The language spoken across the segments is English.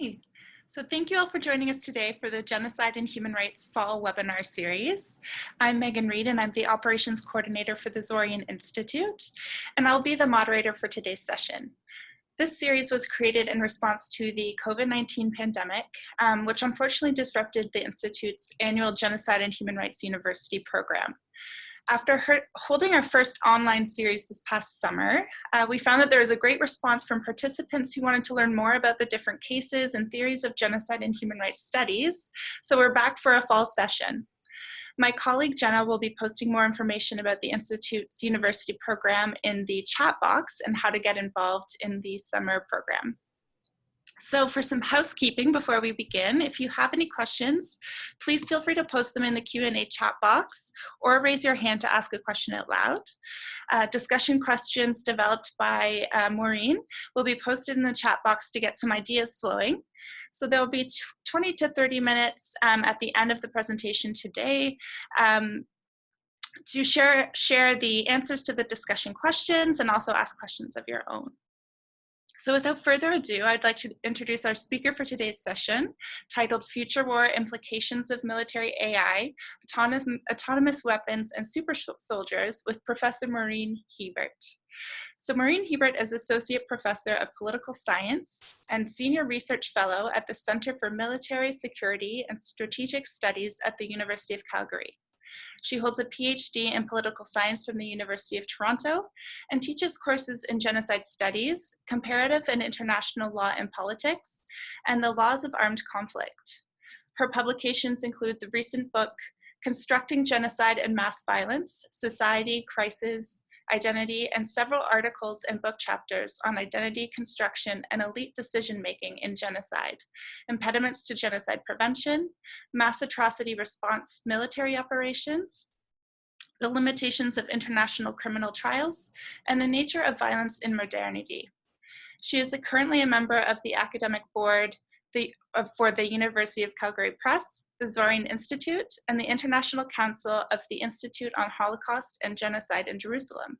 Okay, so thank you all for joining us today for the Genocide and Human Rights Fall webinar series. I'm Megan Reed and I'm the Operations Coordinator for the Zorian Institute, and I'll be the moderator for today's session. This series was created in response to the COVID-19 pandemic, which unfortunately disrupted the Institute's annual Genocide and Human Rights University program. After holding our first online series this past summer, we found that there was a great response from participants who wanted to learn more about the different cases and theories of genocide and human rights studies. So we're back for a fall session. My colleague Jenna will be posting more information about the Institute's university program in the chat box and how to get involved in the summer program. So for some housekeeping before we begin, if you have any questions, please feel free to post them in the Q&A chat box or raise your hand to ask a question out loud. Discussion questions developed by Maureen will be posted in the chat box to get some ideas flowing. So there'll be 20 to 30 minutes at the end of the presentation today to share the answers to the discussion questions and also ask questions of your own. So without further ado, I'd like to introduce our speaker for today's session, titled Future War Implications of Military AI, Autonomous Weapons, and Super Soldiers with Professor Maureen Hebert. So Maureen Hebert is Associate Professor of Political Science and Senior Research Fellow at the Center for Military Security and Strategic Studies at the University of Calgary. She holds a PhD in political science from the University of Toronto and teaches courses in genocide studies, comparative and international law and politics, and the laws of armed conflict. Her publications include the recent book, Constructing Genocide and Mass Violence, Society, Crisis, Identity, and several articles and book chapters on identity construction and elite decision-making in genocide, impediments to genocide prevention, mass atrocity response military operations, the limitations of international criminal trials, and the nature of violence in modernity. She is currently a member of the academic board for the University of Calgary Press, the Zorian Institute, and the International Council of the Institute on Holocaust and Genocide in Jerusalem.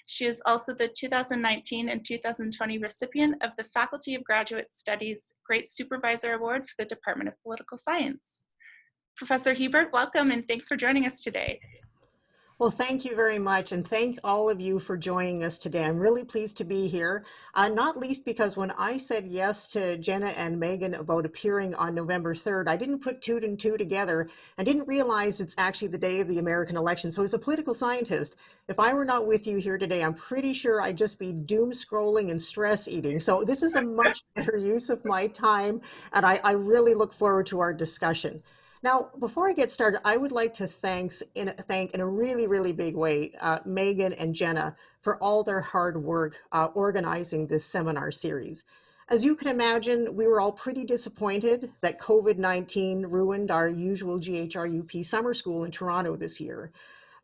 She is also the 2019 and 2020 recipient of the Faculty of Graduate Studies Great Supervisor Award for the Department of Political Science. Professor Hebert, welcome and thanks for joining us today. Well, thank you very much, and thank all of you for joining us today. I'm really pleased to be here, not least because when I said yes to Jenna and Megan about appearing on November 3rd, I didn't put two and two together and didn't realize it's actually the day of the American election. So as a political scientist, if I were not with you here today, I'm pretty sure I'd just be doom scrolling and stress eating. So this is a much better use of my time, and I really look forward to our discussion. Now, before I get started, I would like to thank in a really, really big way, Megan and Jenna for all their hard work organizing this seminar series. As you can imagine, we were all pretty disappointed that COVID-19 ruined our usual GHRUP summer school in Toronto this year.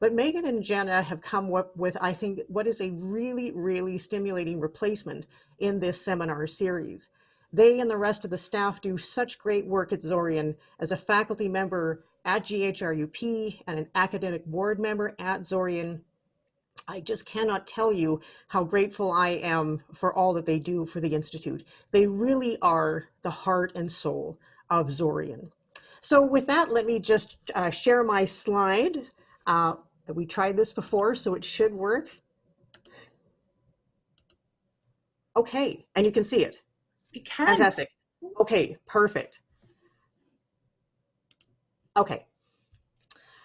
But Megan and Jenna have come up with, I think, what is a really, really stimulating replacement in this seminar series. They and the rest of the staff do such great work at Zorian as a faculty member at GHRUP and an academic board member at Zorian. I just cannot tell you how grateful I am for all that they do for the Institute. They really are the heart and soul of Zorian. So with that, let me just share my slide. We tried this before, so it should work. Okay, and you can see it. You can. Fantastic. Okay, perfect. Okay,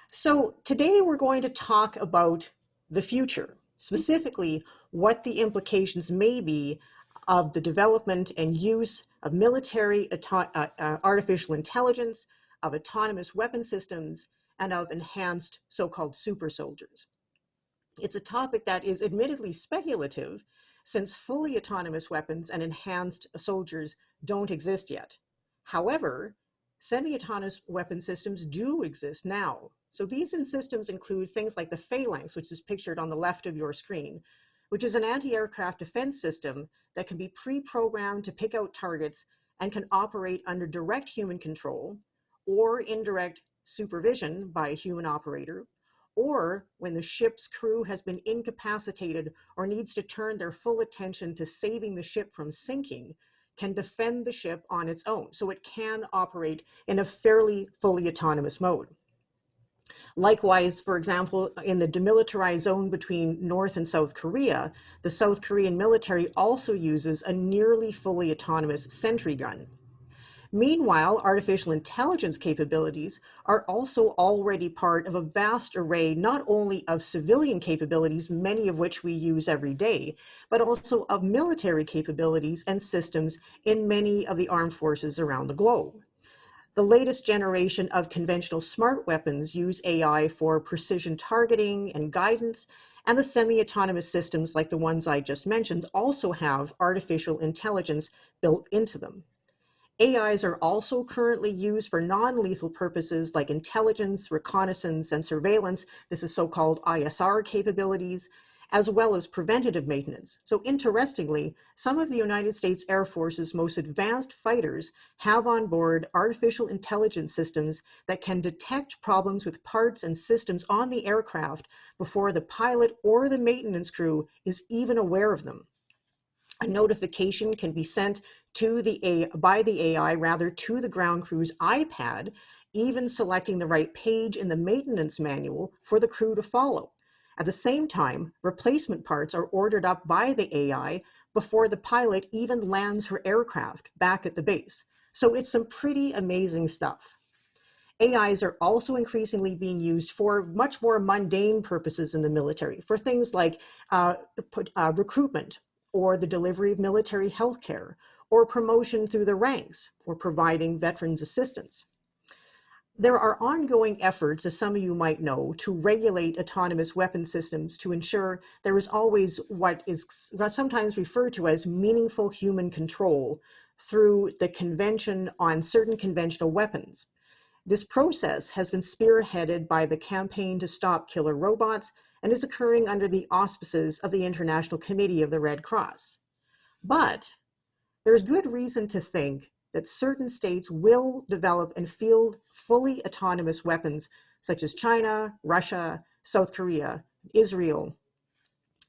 so today we're going to talk about the future, specifically what the implications may be of the development and use of military artificial intelligence, of autonomous weapon systems, and of enhanced so-called super soldiers. It's a topic that is admittedly speculative, since fully autonomous weapons and enhanced soldiers don't exist yet. However, semi-autonomous weapon systems do exist now. So these systems include things like the Phalanx, which is pictured on the left of your screen, which is an anti-aircraft defense system that can be pre-programmed to pick out targets and can operate under direct human control or indirect supervision by a human operator, or when the ship's crew has been incapacitated or needs to turn their full attention to saving the ship from sinking, can defend the ship on its own, so it can operate in a fairly fully autonomous mode. Likewise, for example, in the demilitarized zone between North and South Korea, the South Korean military also uses a nearly fully autonomous sentry gun. Meanwhile, artificial intelligence capabilities are also already part of a vast array not only of civilian capabilities, many of which we use every day, but also of military capabilities and systems in many of the armed forces around the globe. The latest generation of conventional smart weapons use AI for precision targeting and guidance, and the semi-autonomous systems like the ones I just mentioned also have artificial intelligence built into them. AIs are also currently used for non-lethal purposes like intelligence, reconnaissance, and surveillance. This is so-called ISR capabilities, as well as preventative maintenance. So interestingly, some of the United States Air Force's most advanced fighters have on board artificial intelligence systems that can detect problems with parts and systems on the aircraft before the pilot or the maintenance crew is even aware of them. A notification can be sent by the AI to the ground crew's iPad, even selecting the right page in the maintenance manual for the crew to follow. At the same time, replacement parts are ordered up by the AI before the pilot even lands her aircraft back at the base. So it's some pretty amazing stuff. AIs are also increasingly being used for much more mundane purposes in the military, for things like recruitment, or the delivery of military health care, or promotion through the ranks, or providing veterans assistance. There are ongoing efforts, as some of you might know, to regulate autonomous weapon systems to ensure there is always what is sometimes referred to as meaningful human control through the Convention on Certain Conventional Weapons. This process has been spearheaded by the Campaign to Stop Killer Robots and is occurring under the auspices of the International Committee of the Red Cross. But there's good reason to think that certain states will develop and field fully autonomous weapons, such as China, Russia, South Korea, Israel.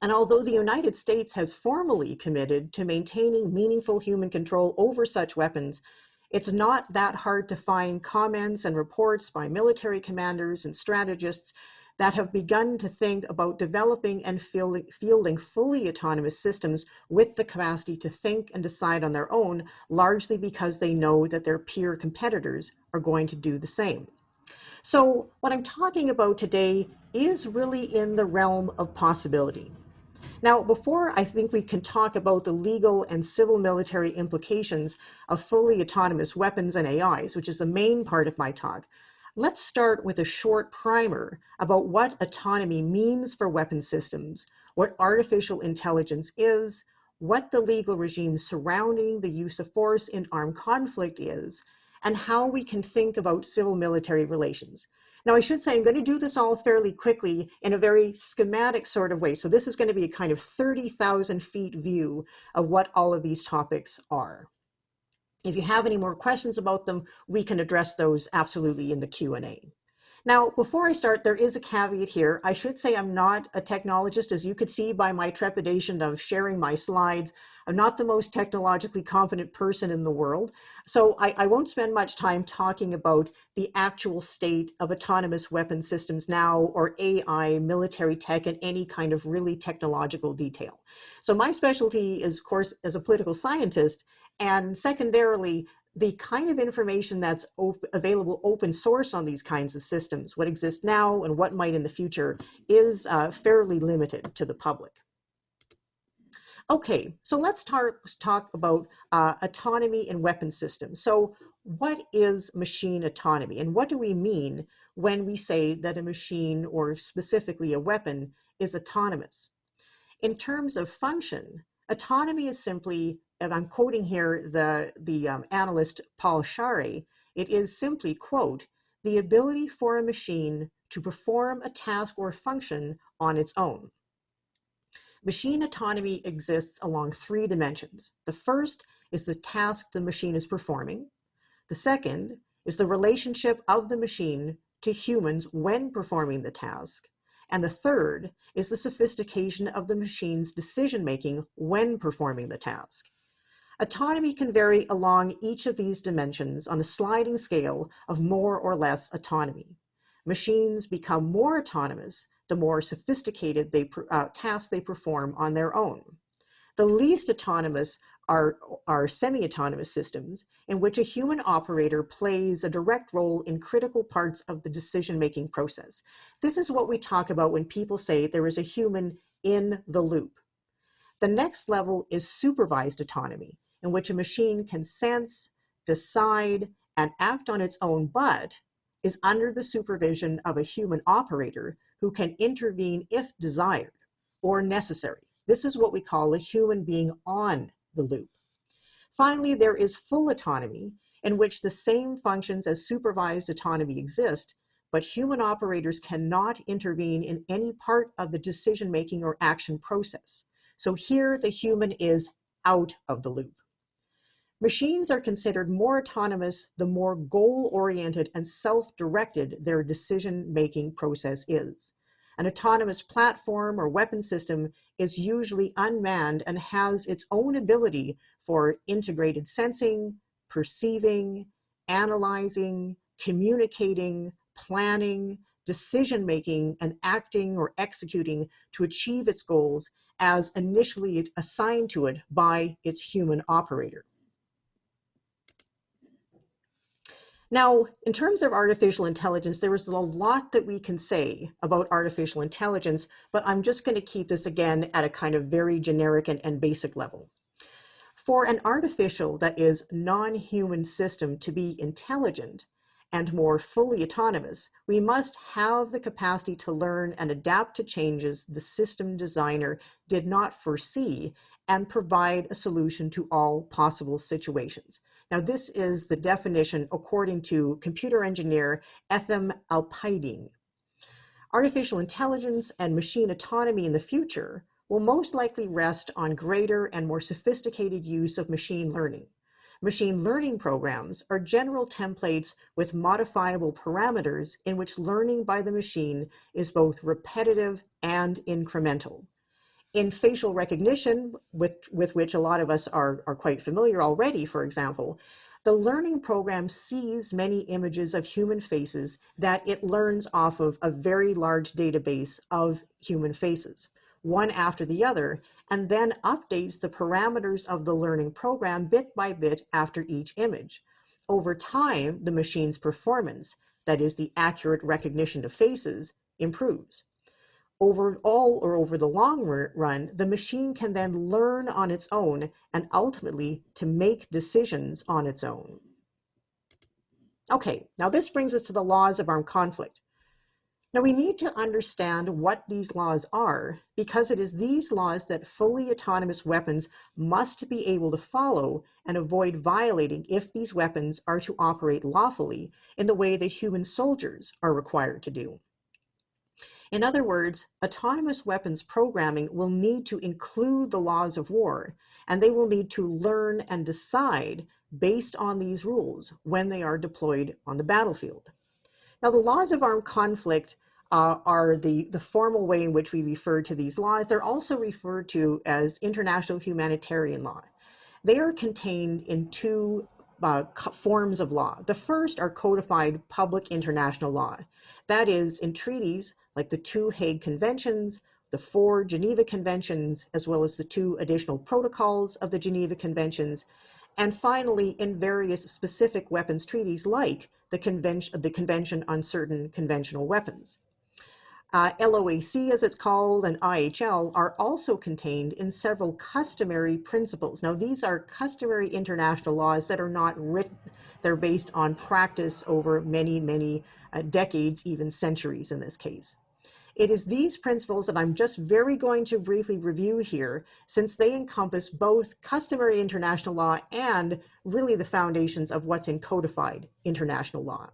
And although the United States has formally committed to maintaining meaningful human control over such weapons, it's not that hard to find comments and reports by military commanders and strategists that have begun to think about developing and fielding fully autonomous systems with the capacity to think and decide on their own, largely because they know that their peer competitors are going to do the same. So what I'm talking about today is really in the realm of possibility. Now, before I think we can talk about the legal and civil military implications of fully autonomous weapons and AIs, which is the main part of my talk, let's start with a short primer about what autonomy means for weapon systems, what artificial intelligence is, what the legal regime surrounding the use of force in armed conflict is, and how we can think about civil-military relations. Now, I should say I'm going to do this all fairly quickly in a very schematic sort of way. So this is going to be a kind of 30,000 feet view of what all of these topics are. If you have any more questions about them, we can address those absolutely in the Q&A. Now, before I start, there is a caveat here. I should say I'm not a technologist, as you could see by my trepidation of sharing my slides. I'm not the most technologically competent person in the world, so I won't spend much time talking about the actual state of autonomous weapon systems now, or AI, military tech, in any kind of really technological detail. So my specialty is, of course, as a political scientist, and secondarily, the kind of information that's available open source on these kinds of systems, what exists now and what might in the future, is fairly limited to the public. Okay, so let's talk about autonomy in weapon systems. So what is machine autonomy, and what do we mean when we say that a machine, or specifically a weapon, is autonomous? In terms of function, autonomy is simply, and I'm quoting here the analyst Paul Scharre, it is simply, quote, the ability for a machine to perform a task or function on its own. Machine autonomy exists along three dimensions. The first is the task the machine is performing. The second is the relationship of the machine to humans when performing the task. And the third is the sophistication of the machine's decision-making when performing the task. Autonomy can vary along each of these dimensions on a sliding scale of more or less autonomy. Machines become more autonomous the more sophisticated tasks they perform on their own. The least autonomous are semi-autonomous systems in which a human operator plays a direct role in critical parts of the decision-making process. This is what we talk about when people say there is a human in the loop. The next level is supervised autonomy, in which a machine can sense, decide, and act on its own, but is under the supervision of a human operator who can intervene if desired or necessary. This is what we call a human being on the loop. Finally, there is full autonomy, in which the same functions as supervised autonomy exist, but human operators cannot intervene in any part of the decision-making or action process. So here the human is out of the loop. Machines are considered more autonomous the more goal-oriented and self-directed their decision-making process is. An autonomous platform or weapon system is usually unmanned and has its own ability for integrated sensing, perceiving, analyzing, communicating, planning, decision-making, and acting or executing to achieve its goals as initially assigned to it by its human operator. Now, in terms of artificial intelligence, there is a lot that we can say about artificial intelligence, but I'm just going to keep this again at a kind of very generic and basic level. For an artificial, that is, non-human system to be intelligent and more fully autonomous, we must have the capacity to learn and adapt to changes the system designer did not foresee and provide a solution to all possible situations. Now, this is the definition according to computer engineer Ethem Alpidine. Artificial intelligence and machine autonomy in the future will most likely rest on greater and more sophisticated use of machine learning. Machine learning programs are general templates with modifiable parameters in which learning by the machine is both repetitive and incremental. In facial recognition, with which a lot of us are quite familiar already, for example, the learning program sees many images of human faces that it learns off of a very large database of human faces, one after the other, and then updates the parameters of the learning program bit by bit after each image. Over time, the machine's performance, that is the accurate recognition of faces, improves. Overall, or over the long run, the machine can then learn on its own and ultimately to make decisions on its own. Okay, now this brings us to the laws of armed conflict. Now we need to understand what these laws are, because it is these laws that fully autonomous weapons must be able to follow and avoid violating if these weapons are to operate lawfully in the way that human soldiers are required to do. In other words, autonomous weapons programming will need to include the laws of war, and they will need to learn and decide based on these rules when they are deployed on the battlefield. Now, the laws of armed conflict are the formal way in which we refer to these laws. They're also referred to as international humanitarian law. They are contained in two forms of law. The first are codified public international law. That is, in treaties like the 2 Hague Conventions, the 4 Geneva Conventions, as well as the 2 additional protocols of the Geneva Conventions, and finally in various specific weapons treaties like the Convention on Certain Conventional Weapons. LOAC, as it's called, and IHL are also contained in several customary principles. Now, these are customary international laws that are not written. They're based on practice over many decades, even centuries in this case. It is these principles that I'm just very going to briefly review here, since they encompass both customary international law and really the foundations of what's in codified international law.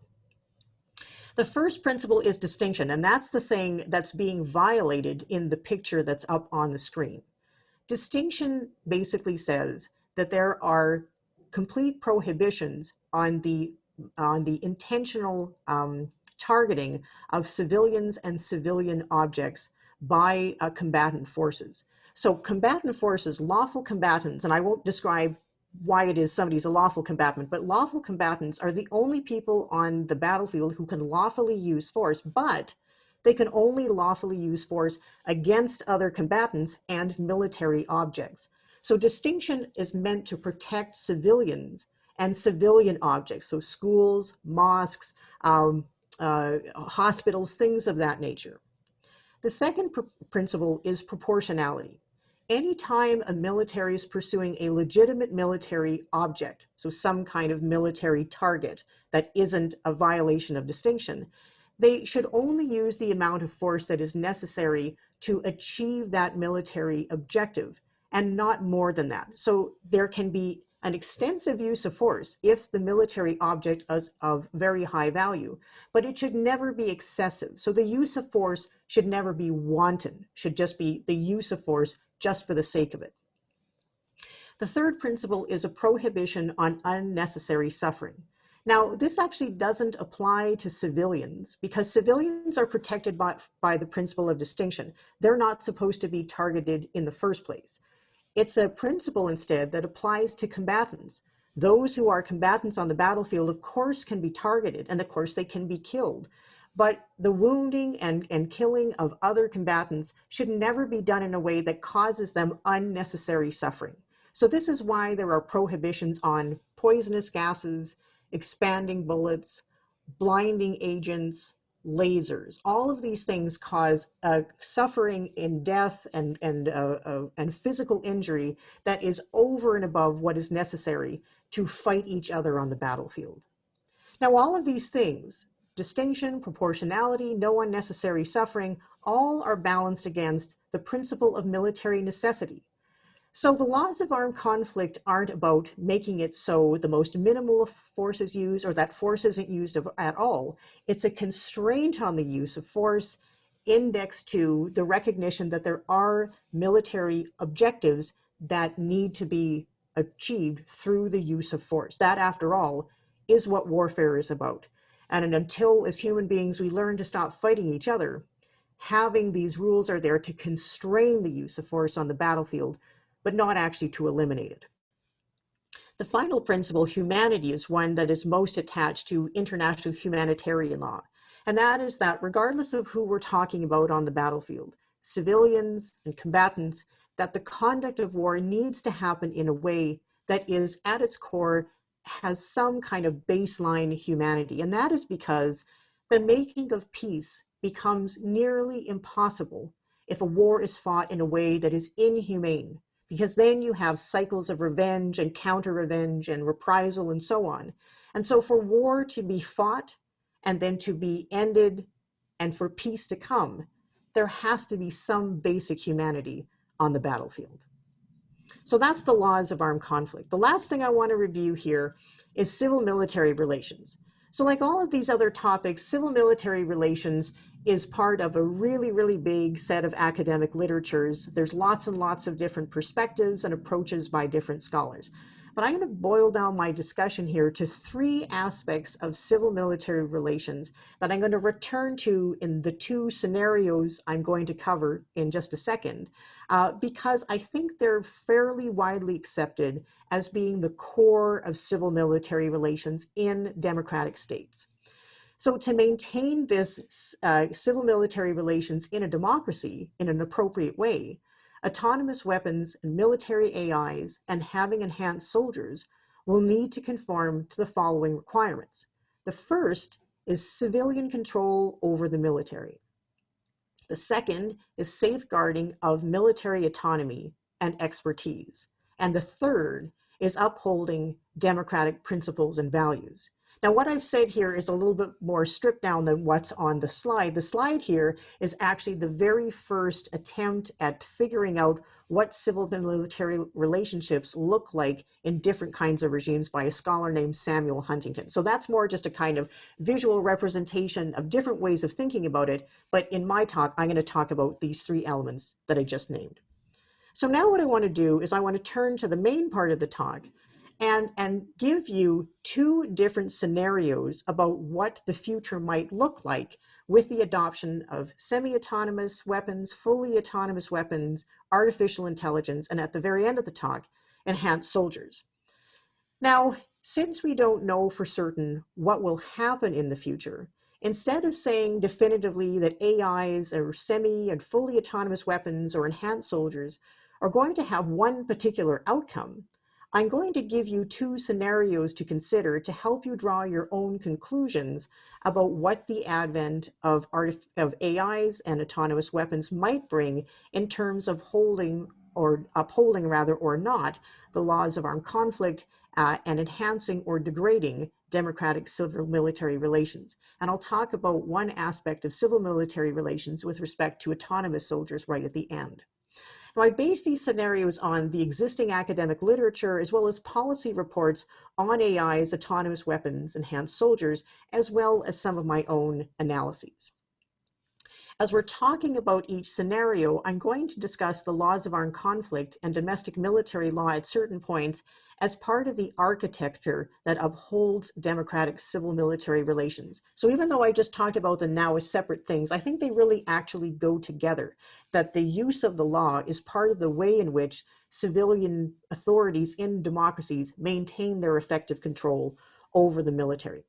The first principle is distinction, and that's the thing that's being violated in the picture that's up on the screen. Distinction basically says that there are complete prohibitions on the intentional targeting of civilians and civilian objects by combatant forces. So combatant forces, lawful combatants, and I won't describe why it is somebody's a lawful combatant, but lawful combatants are the only people on the battlefield who can lawfully use force, but they can only lawfully use force against other combatants and military objects. So distinction is meant to protect civilians and civilian objects, so schools, mosques, hospitals, things of that nature. The second principle is proportionality. Anytime a military is pursuing a legitimate military object, so some kind of military target that isn't a violation of distinction, they should only use the amount of force that is necessary to achieve that military objective and not more than that. So there can be an extensive use of force if the military object is of very high value, but it should never be excessive. So the use of force should never be wanton, should just be the use of force just for the sake of it. The third principle is a prohibition on unnecessary suffering. Now, this actually doesn't apply to civilians because civilians are protected by the principle of distinction. They're not supposed to be targeted in the first place. It's a principle instead that applies to combatants. Those who are combatants on the battlefield, of course, can be targeted, and of course they can be killed. But the wounding and killing of other combatants should never be done in a way that causes them unnecessary suffering. So this is why there are prohibitions on poisonous gases, expanding bullets, blinding agents, lasers. All of these things cause suffering in death and physical injury that is over and above what is necessary to fight each other on the battlefield. Now, all of these things, distinction, proportionality, no unnecessary suffering, all are balanced against the principle of military necessity. So the laws of armed conflict aren't about making it so the most minimal of force is used or that force isn't used at all. It's a constraint on the use of force indexed to the recognition that there are military objectives that need to be achieved through the use of force. That, after all, is what warfare is about. And until, as human beings, we learn to stop fighting each other, having these rules are there to constrain the use of force on the battlefield, but not actually to eliminate it. The final principle, humanity, is one that is most attached to international humanitarian law. And that is that regardless of who we're talking about on the battlefield, civilians and combatants, that the conduct of war needs to happen in a way that is at its core has some kind of baseline humanity. And that is because the making of peace becomes nearly impossible if a war is fought in a way that is inhumane, because then you have cycles of revenge and counter-revenge and reprisal and so on. And so for war to be fought and then to be ended and for peace to come, there has to be some basic humanity on the battlefield. So that's the laws of armed conflict. The last thing I want to review here is civil-military relations. So like all of these other topics, civil-military relations is part of a really, really big set of academic literatures. There's lots and lots of different perspectives and approaches by different scholars. But I'm going to boil down my discussion here to three aspects of civil-military relations that I'm going to return to in the two scenarios I'm going to cover in just a second, because I think they're fairly widely accepted as being the core of civil-military relations in democratic states. So to maintain this civil-military relations in a democracy in an appropriate way, autonomous weapons and military AIs and having enhanced soldiers will need to conform to the following requirements. The first is civilian control over the military. The second is safeguarding of military autonomy and expertise. And the third is upholding democratic principles and values. Now, what I've said here is a little bit more stripped down than what's on the slide. The slide here is actually the very first attempt at figuring out what civil-military relationships look like in different kinds of regimes by a scholar named Samuel Huntington. So that's more just a kind of visual representation of different ways of thinking about it. But in my talk, I'm going to talk about these three elements that I just named. So now what I want to do is I want to turn to the main part of the talk and give you two different scenarios about what the future might look like with the adoption of semi-autonomous weapons, fully autonomous weapons, artificial intelligence, and at the very end of the talk, enhanced soldiers. Now, since we don't know for certain what will happen in the future, instead of saying definitively that AIs or semi and fully autonomous weapons or enhanced soldiers are going to have one particular outcome, I'm going to give you two scenarios to consider to help you draw your own conclusions about what the advent of AIs and autonomous weapons might bring in terms of upholding rather or not the laws of armed conflict and enhancing or degrading democratic civil-military relations. And I'll talk about one aspect of civil-military relations with respect to autonomous soldiers right at the end. Now, I base these scenarios on the existing academic literature as well as policy reports on AIs, autonomous weapons, enhanced soldiers, as well as some of my own analyses. As we're talking about each scenario, I'm going to discuss the laws of armed conflict and domestic military law at certain points as part of the architecture that upholds democratic civil-military relations. So even though I just talked about them now as separate things, I think they really actually go together, that the use of the law is part of the way in which civilian authorities in democracies maintain their effective control over the military.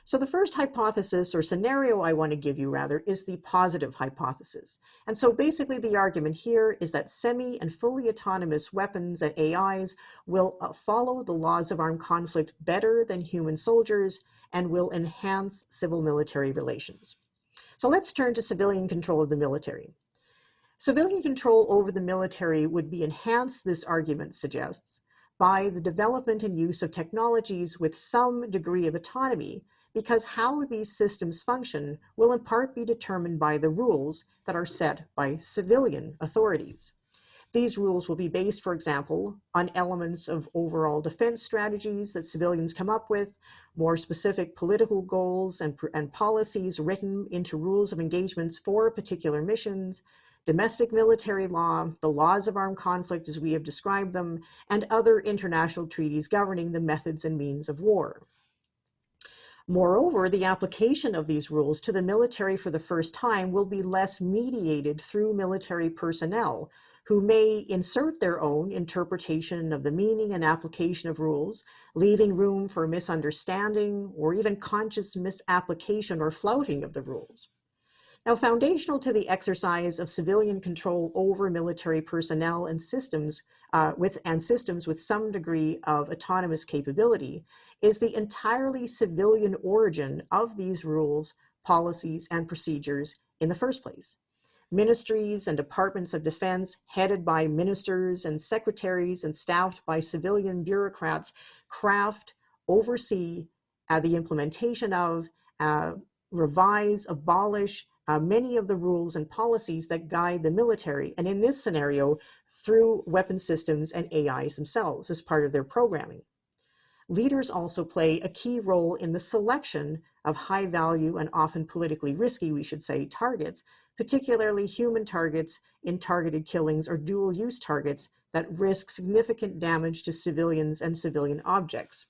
So the first hypothesis, or scenario I want to give you rather, is the positive hypothesis. And so basically the argument here is that semi and fully autonomous weapons and AIs will follow the laws of armed conflict better than human soldiers and will enhance civil-military relations. So let's turn to civilian control of the military. Civilian control over the military would be enhanced, this argument suggests, by the development and use of technologies with some degree of autonomy, because how these systems function will in part be determined by the rules that are set by civilian authorities. These rules will be based, for example, on elements of overall defense strategies that civilians come up with, more specific political goals and policies written into rules of engagements for particular missions, domestic military law, the laws of armed conflict as we have described them, and other international treaties governing the methods and means of war. Moreover, the application of these rules to the military for the first time will be less mediated through military personnel, who may insert their own interpretation of the meaning and application of rules, leaving room for misunderstanding or even conscious misapplication or flouting of the rules. Now, foundational to the exercise of civilian control over military personnel and systems with some degree of autonomous capability is the entirely civilian origin of these rules, policies, and procedures in the first place. Ministries and departments of defense headed by ministers and secretaries and staffed by civilian bureaucrats craft, oversee the implementation of, revise, abolish, many of the rules and policies that guide the military, and in this scenario, through weapon systems and AIs themselves as part of their programming. Leaders also play a key role in the selection of high value and often politically risky, we should say, targets, particularly human targets in targeted killings or dual use targets that risk significant damage to civilians and civilian objects.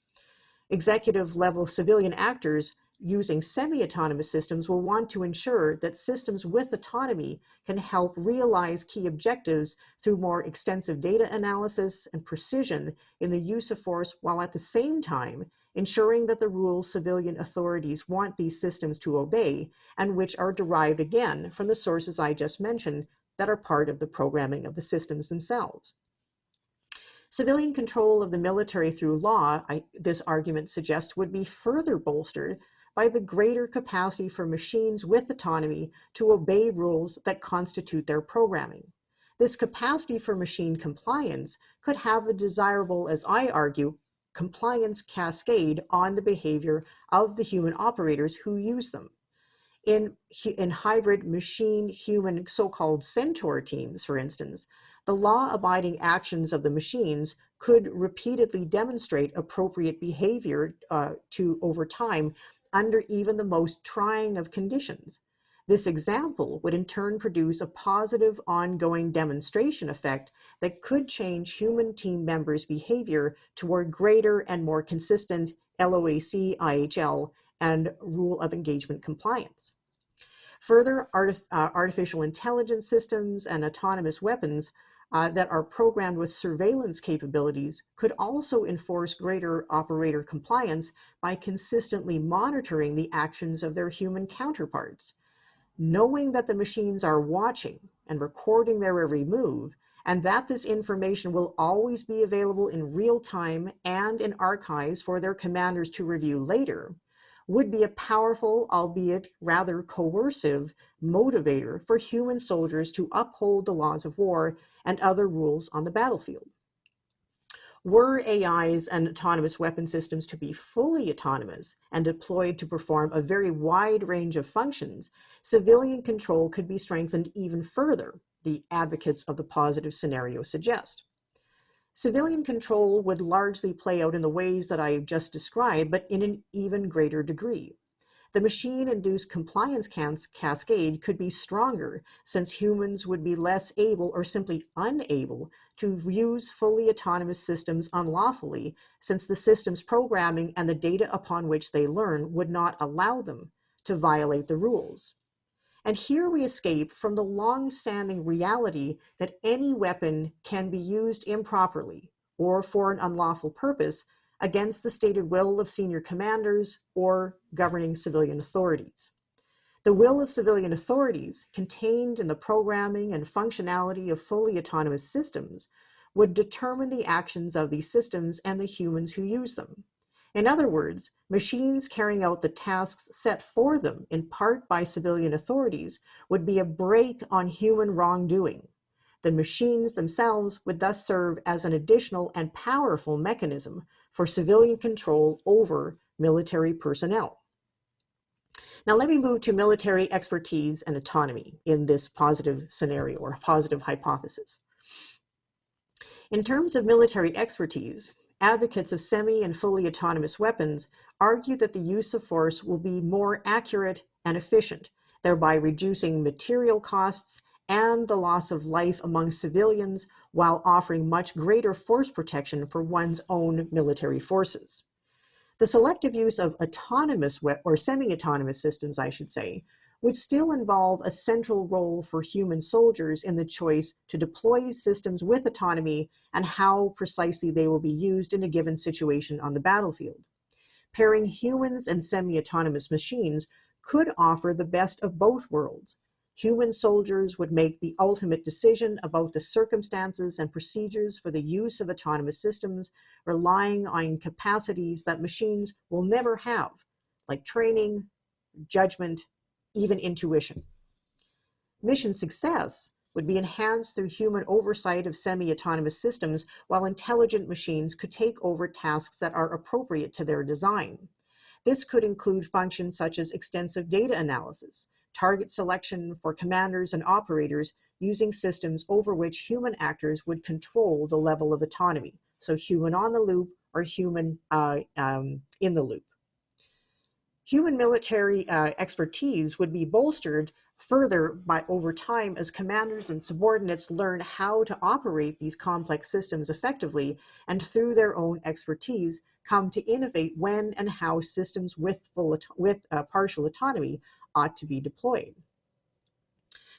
Executive level civilian actors using semi-autonomous systems will want to ensure that systems with autonomy can help realize key objectives through more extensive data analysis and precision in the use of force, while at the same time ensuring that the rules civilian authorities want these systems to obey, and which are derived again from the sources I just mentioned that are part of the programming of the systems themselves. Civilian control of the military through law, this argument suggests, would be further bolstered by the greater capacity for machines with autonomy to obey rules that constitute their programming. This capacity for machine compliance could have a desirable, as I argue, compliance cascade on the behavior of the human operators who use them. In hybrid machine-human so-called centaur teams, for instance, the law-abiding actions of the machines could repeatedly demonstrate appropriate behavior over time under even the most trying of conditions. This example would in turn produce a positive ongoing demonstration effect that could change human team members' behavior toward greater and more consistent LOAC, IHL, and rule of engagement compliance. Further, artificial intelligence systems and autonomous weapons that are programmed with surveillance capabilities could also enforce greater operator compliance by consistently monitoring the actions of their human counterparts. Knowing that the machines are watching and recording their every move, and that this information will always be available in real time and in archives for their commanders to review later, would be a powerful, albeit rather coercive, motivator for human soldiers to uphold the laws of war and other rules on the battlefield. Were AIs and autonomous weapon systems to be fully autonomous and deployed to perform a very wide range of functions, civilian control could be strengthened even further, the advocates of the positive scenario suggest. Civilian control would largely play out in the ways that I just described, but in an even greater degree. The machine-induced compliance cascade could be stronger, since humans would be less able or simply unable to use fully autonomous systems unlawfully, since the system's programming and the data upon which they learn would not allow them to violate the rules. And here we escape from the long-standing reality that any weapon can be used improperly or for an unlawful purpose against the stated will of senior commanders or governing civilian authorities. The will of civilian authorities, contained in the programming and functionality of fully autonomous systems, would determine the actions of these systems and the humans who use them. In other words, machines carrying out the tasks set for them, in part by civilian authorities, would be a brake on human wrongdoing. The machines themselves would thus serve as an additional and powerful mechanism for civilian control over military personnel. Now let me move to military expertise and autonomy in this positive scenario or positive hypothesis. In terms of military expertise, advocates of semi and fully autonomous weapons argue that the use of force will be more accurate and efficient, thereby reducing material costs and the loss of life among civilians while offering much greater force protection for one's own military forces. The selective use of autonomous or semi-autonomous systems, I should say, would still involve a central role for human soldiers in the choice to deploy systems with autonomy and how precisely they will be used in a given situation on the battlefield. Pairing humans and semi-autonomous machines could offer the best of both worlds. Human soldiers would make the ultimate decision about the circumstances and procedures for the use of autonomous systems, relying on capacities that machines will never have, like training, judgment, even intuition. Mission success would be enhanced through human oversight of semi-autonomous systems, while intelligent machines could take over tasks that are appropriate to their design. This could include functions such as extensive data analysis, target selection for commanders and operators using systems over which human actors would control the level of autonomy. So human on the loop or human in the loop. Human military expertise would be bolstered further over time as commanders and subordinates learn how to operate these complex systems effectively, and through their own expertise come to innovate when and how systems with partial autonomy ought to be deployed.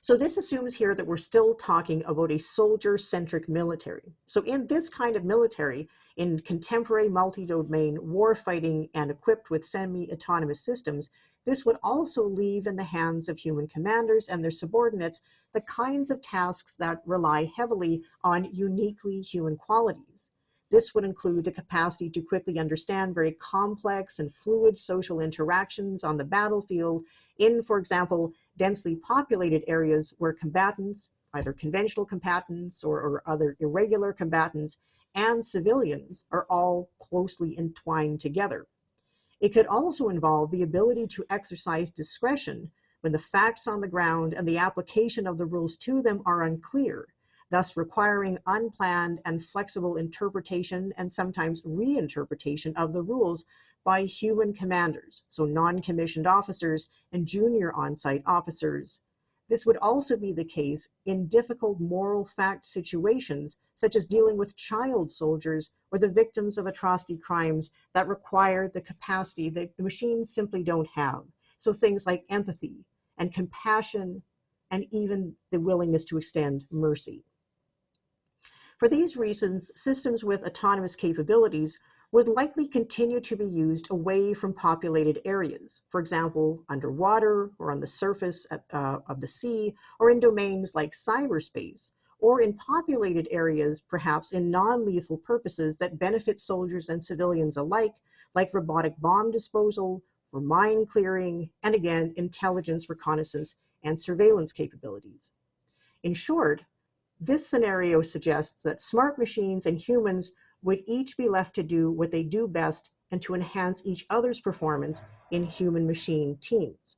So this assumes here that we're still talking about a soldier-centric military. So in this kind of military, in contemporary multi-domain warfighting and equipped with semi-autonomous systems, this would also leave in the hands of human commanders and their subordinates the kinds of tasks that rely heavily on uniquely human qualities. This would include the capacity to quickly understand very complex and fluid social interactions on the battlefield in, for example, densely populated areas where combatants, either conventional combatants or other irregular combatants, and civilians are all closely entwined together. It could also involve the ability to exercise discretion when the facts on the ground and the application of the rules to them are unclear, thus requiring unplanned and flexible interpretation and sometimes reinterpretation of the rules by human commanders, so non-commissioned officers and junior on-site officers. This would also be the case in difficult moral fact situations, such as dealing with child soldiers or the victims of atrocity crimes that require the capacity that the machines simply don't have. So things like empathy and compassion and even the willingness to extend mercy. For these reasons, systems with autonomous capabilities would likely continue to be used away from populated areas, for example, underwater or on the surface of the sea, or in domains like cyberspace, or in populated areas, perhaps in non-lethal purposes that benefit soldiers and civilians alike, like robotic bomb disposal, for mine clearing, and again, intelligence, reconnaissance, and surveillance capabilities. In short, this scenario suggests that smart machines and humans would each be left to do what they do best and to enhance each other's performance in human-machine teams.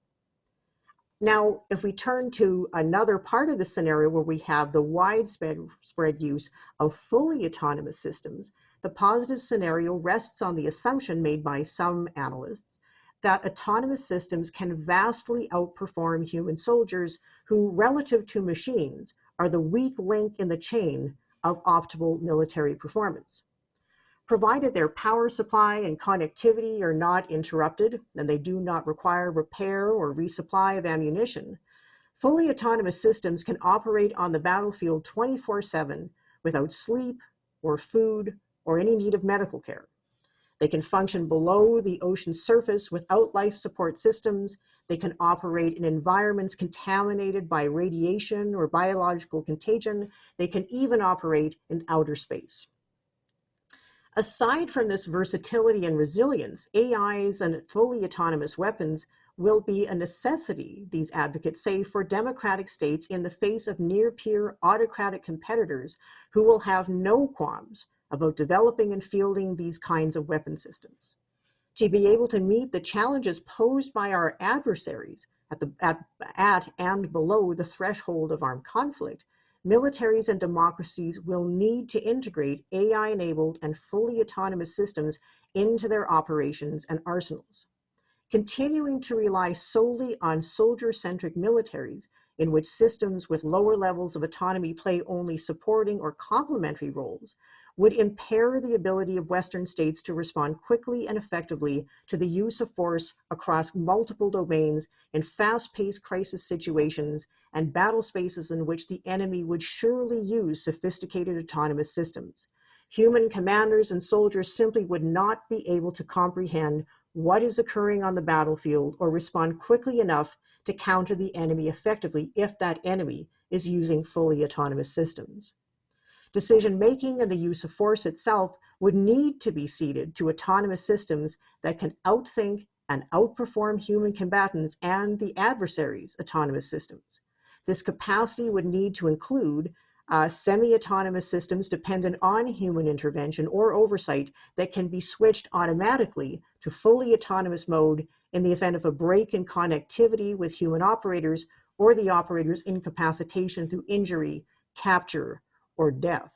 Now, if we turn to another part of the scenario where we have the widespread use of fully autonomous systems, the positive scenario rests on the assumption made by some analysts that autonomous systems can vastly outperform human soldiers who, relative to machines, are the weak link in the chain of optimal military performance. Provided their power supply and connectivity are not interrupted and they do not require repair or resupply of ammunition, fully autonomous systems can operate on the battlefield 24/7 without sleep or food or any need of medical care. They can function below the ocean's surface without life support systems. They can operate in environments contaminated by radiation or biological contagion. They can even operate in outer space. Aside from this versatility and resilience, AIs and fully autonomous weapons will be a necessity, these advocates say, for democratic states in the face of near-peer autocratic competitors who will have no qualms about developing and fielding these kinds of weapon systems. To be able to meet the challenges posed by our adversaries at and below the threshold of armed conflict, militaries and democracies will need to integrate AI-enabled and fully autonomous systems into their operations and arsenals. Continuing to rely solely on soldier-centric militaries, in which systems with lower levels of autonomy play only supporting or complementary roles, would impair the ability of Western states to respond quickly and effectively to the use of force across multiple domains in fast-paced crisis situations and battle spaces in which the enemy would surely use sophisticated autonomous systems. Human commanders and soldiers simply would not be able to comprehend what is occurring on the battlefield or respond quickly enough to counter the enemy effectively if that enemy is using fully autonomous systems. Decision-making and the use of force itself would need to be ceded to autonomous systems that can outthink and outperform human combatants and the adversary's autonomous systems. This capacity would need to include semi-autonomous systems dependent on human intervention or oversight that can be switched automatically to fully autonomous mode in the event of a break in connectivity with human operators or the operator's incapacitation through injury, capture, or death.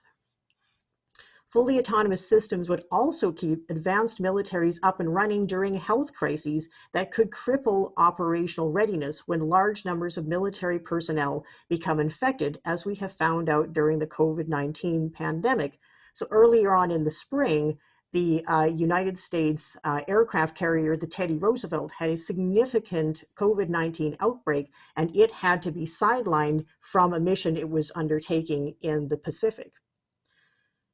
Fully autonomous systems would also keep advanced militaries up and running during health crises that could cripple operational readiness when large numbers of military personnel become infected, as we have found out during the COVID-19 pandemic. So earlier on in the spring, the United States aircraft carrier, the Teddy Roosevelt, had a significant COVID-19 outbreak, and it had to be sidelined from a mission it was undertaking in the Pacific.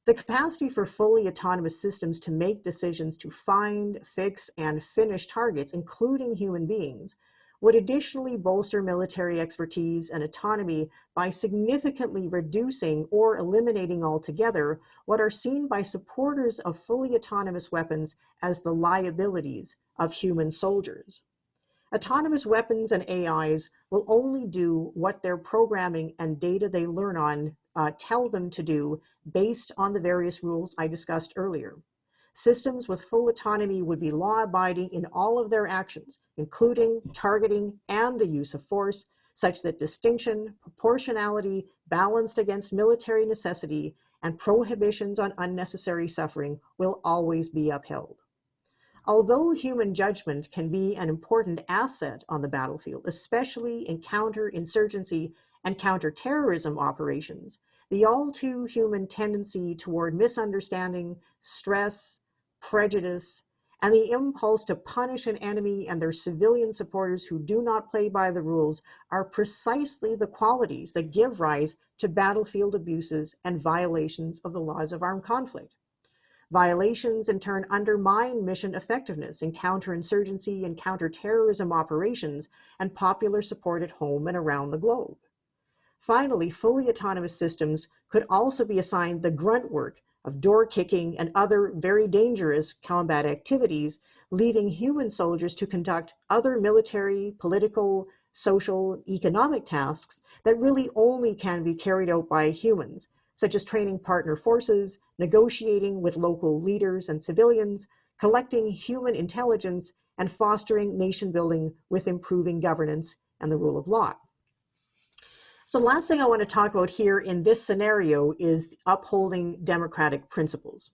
The capacity for fully autonomous systems to make decisions to find, fix, and finish targets, including human beings, would additionally bolster military expertise and autonomy by significantly reducing or eliminating altogether what are seen by supporters of fully autonomous weapons as the liabilities of human soldiers. Autonomous weapons and AIs will only do what their programming and data they learn on tell them to do based on the various rules I discussed earlier. Systems with full autonomy would be law-abiding in all of their actions, including targeting and the use of force, such that distinction, proportionality, balanced against military necessity, and prohibitions on unnecessary suffering will always be upheld. Although human judgment can be an important asset on the battlefield, especially in counterinsurgency and counterterrorism operations, the all-too-human tendency toward misunderstanding, stress, prejudice, and the impulse to punish an enemy and their civilian supporters who do not play by the rules are precisely the qualities that give rise to battlefield abuses and violations of the laws of armed conflict. Violations in turn undermine mission effectiveness in counterinsurgency and counterterrorism operations and popular support at home and around the globe. Finally, fully autonomous systems could also be assigned the grunt work of door kicking and other very dangerous combat activities, leaving human soldiers to conduct other military, political, social, economic tasks that really only can be carried out by humans, such as training partner forces, negotiating with local leaders and civilians, collecting human intelligence, and fostering nation building with improving governance and the rule of law. So the last thing I want to talk about here in this scenario is upholding democratic principles.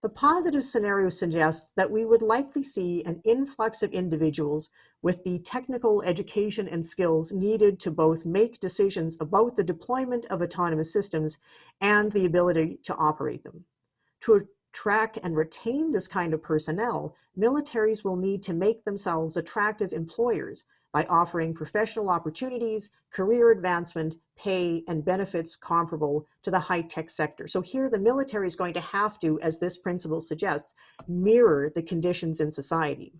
The positive scenario suggests that we would likely see an influx of individuals with the technical education and skills needed to both make decisions about the deployment of autonomous systems and the ability to operate them. To attract and retain this kind of personnel, militaries will need to make themselves attractive employers by offering professional opportunities, career advancement, pay, and benefits comparable to the high-tech sector. So here the military is going to have to, as this principle suggests, mirror the conditions in society.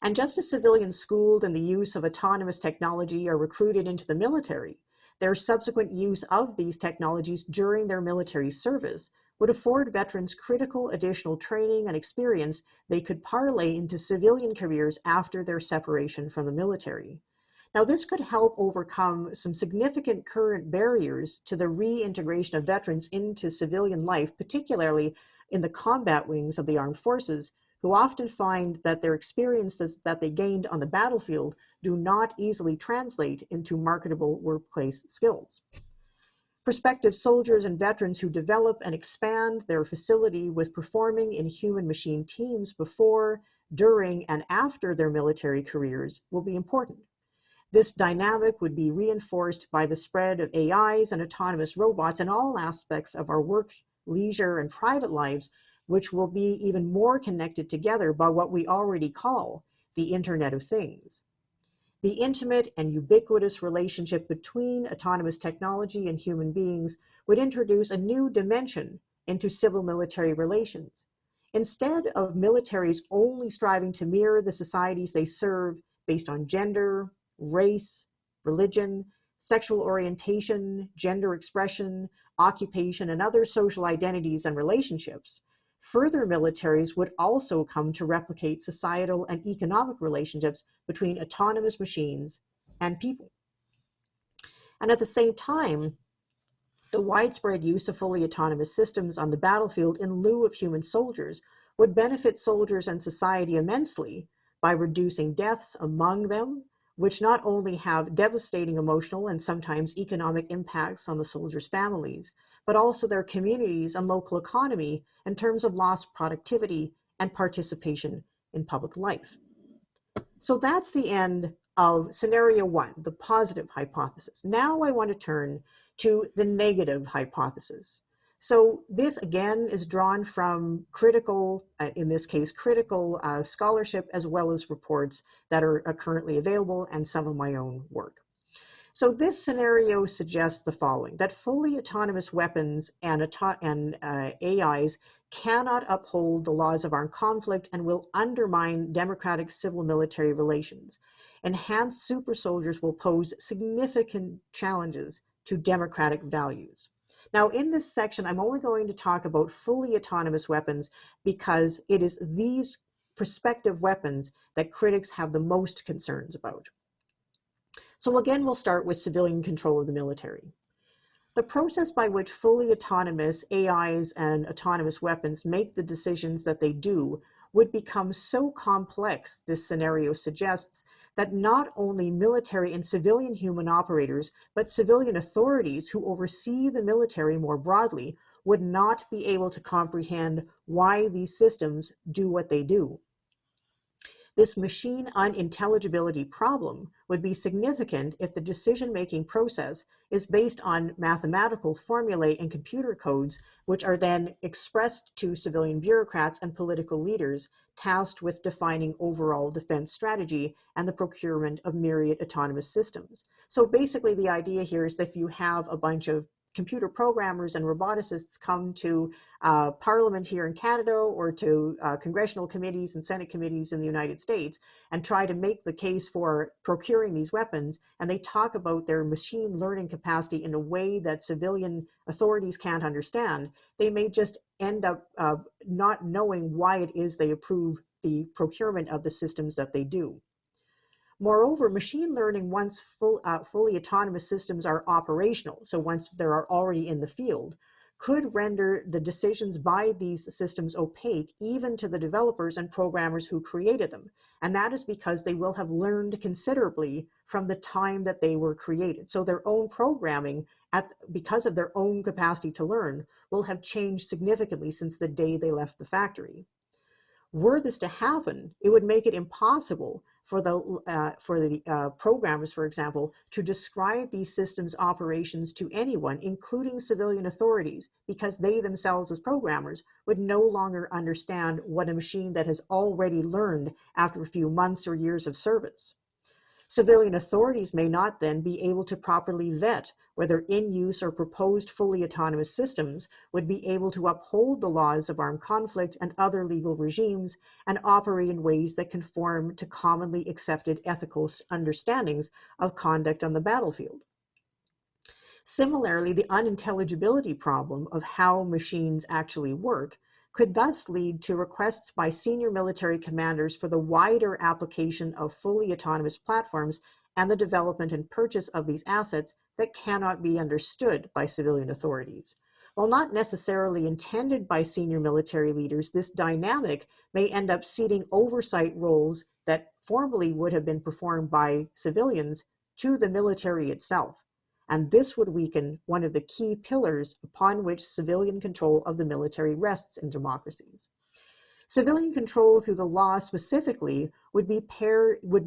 And just as civilians schooled in the use of autonomous technology are recruited into the military, their subsequent use of these technologies during their military service would afford veterans critical additional training and experience they could parlay into civilian careers after their separation from the military. Now, this could help overcome some significant current barriers to the reintegration of veterans into civilian life, particularly in the combat wings of the armed forces, who often find that their experiences that they gained on the battlefield do not easily translate into marketable workplace skills. Prospective soldiers and veterans who develop and expand their facility with performing in human-machine teams before, during, and after their military careers will be important. This dynamic would be reinforced by the spread of AIs and autonomous robots in all aspects of our work, leisure, and private lives, which will be even more connected together by what we already call the Internet of Things. The intimate and ubiquitous relationship between autonomous technology and human beings would introduce a new dimension into civil-military relations. Instead of militaries only striving to mirror the societies they serve based on gender, race, religion, sexual orientation, gender expression, occupation, and other social identities and relationships, further militaries would also come to replicate societal and economic relationships between autonomous machines and people. And at the same time, the widespread use of fully autonomous systems on the battlefield in lieu of human soldiers would benefit soldiers and society immensely by reducing deaths among them, which not only have devastating emotional and sometimes economic impacts on the soldiers' families, but also their communities and local economy in terms of lost productivity and participation in public life. So that's the end of scenario one, the positive hypothesis. Now I want to turn to the negative hypothesis. So this again is drawn from critical, in this case, critical scholarship, as well as reports that are currently available and some of my own work. So this scenario suggests the following: that fully autonomous weapons and AIs cannot uphold the laws of armed conflict and will undermine democratic civil-military relations. Enhanced super soldiers will pose significant challenges to democratic values. Now, in this section, I'm only going to talk about fully autonomous weapons because it is these prospective weapons that critics have the most concerns about. So again, we'll start with civilian control of the military. The process by which fully autonomous AIs and autonomous weapons make the decisions that they do would become so complex, this scenario suggests, that not only military and civilian human operators, but civilian authorities who oversee the military more broadly would not be able to comprehend why these systems do what they do. This machine unintelligibility problem would be significant if the decision-making process is based on mathematical formulae and computer codes, which are then expressed to civilian bureaucrats and political leaders tasked with defining overall defense strategy and the procurement of myriad autonomous systems. So basically the idea here is that if you have a bunch of computer programmers and roboticists come to Parliament here in Canada or to congressional committees and Senate committees in the United States and try to make the case for procuring these weapons, and they talk about their machine learning capacity in a way that civilian authorities can't understand, they may just end up not knowing why it is they approve the procurement of the systems that they do. Moreover, machine learning, once fully autonomous systems are operational, so once they are already in the field, could render the decisions by these systems opaque even to the developers and programmers who created them. And that is because they will have learned considerably from the time that they were created. So their own programming, because of their own capacity to learn, will have changed significantly since the day they left the factory. Were this to happen, it would make it impossible for the programmers, for example, to describe these systems' operations to anyone, including civilian authorities, because they themselves as programmers would no longer understand what a machine that has already learned after a few months or years of service. Civilian authorities may not then be able to properly vet whether in-use or proposed fully autonomous systems would be able to uphold the laws of armed conflict and other legal regimes and operate in ways that conform to commonly accepted ethical understandings of conduct on the battlefield. Similarly, the unintelligibility problem of how machines actually work could thus lead to requests by senior military commanders for the wider application of fully autonomous platforms and the development and purchase of these assets that cannot be understood by civilian authorities. While not necessarily intended by senior military leaders, this dynamic may end up ceding oversight roles that formerly would have been performed by civilians to the military itself. And this would weaken one of the key pillars upon which civilian control of the military rests in democracies. Civilian control through the law specifically would be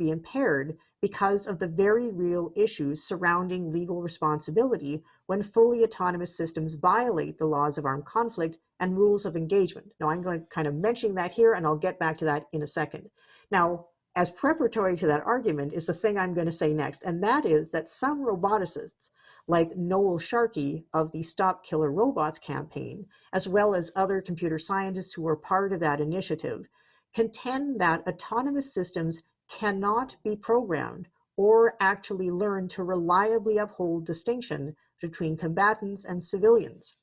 impaired because of the very real issues surrounding legal responsibility when fully autonomous systems violate the laws of armed conflict and rules of engagement. Now, I'm going to kind of mention that here, and I'll get back to that in a second. Now, as preparatory to that argument is the thing I'm going to say next, and that is that some roboticists, like Noel Sharkey of the Stop Killer Robots campaign, as well as other computer scientists who are part of that initiative, contend that autonomous systems cannot be programmed or actually learn to reliably uphold distinction between combatants and civilians.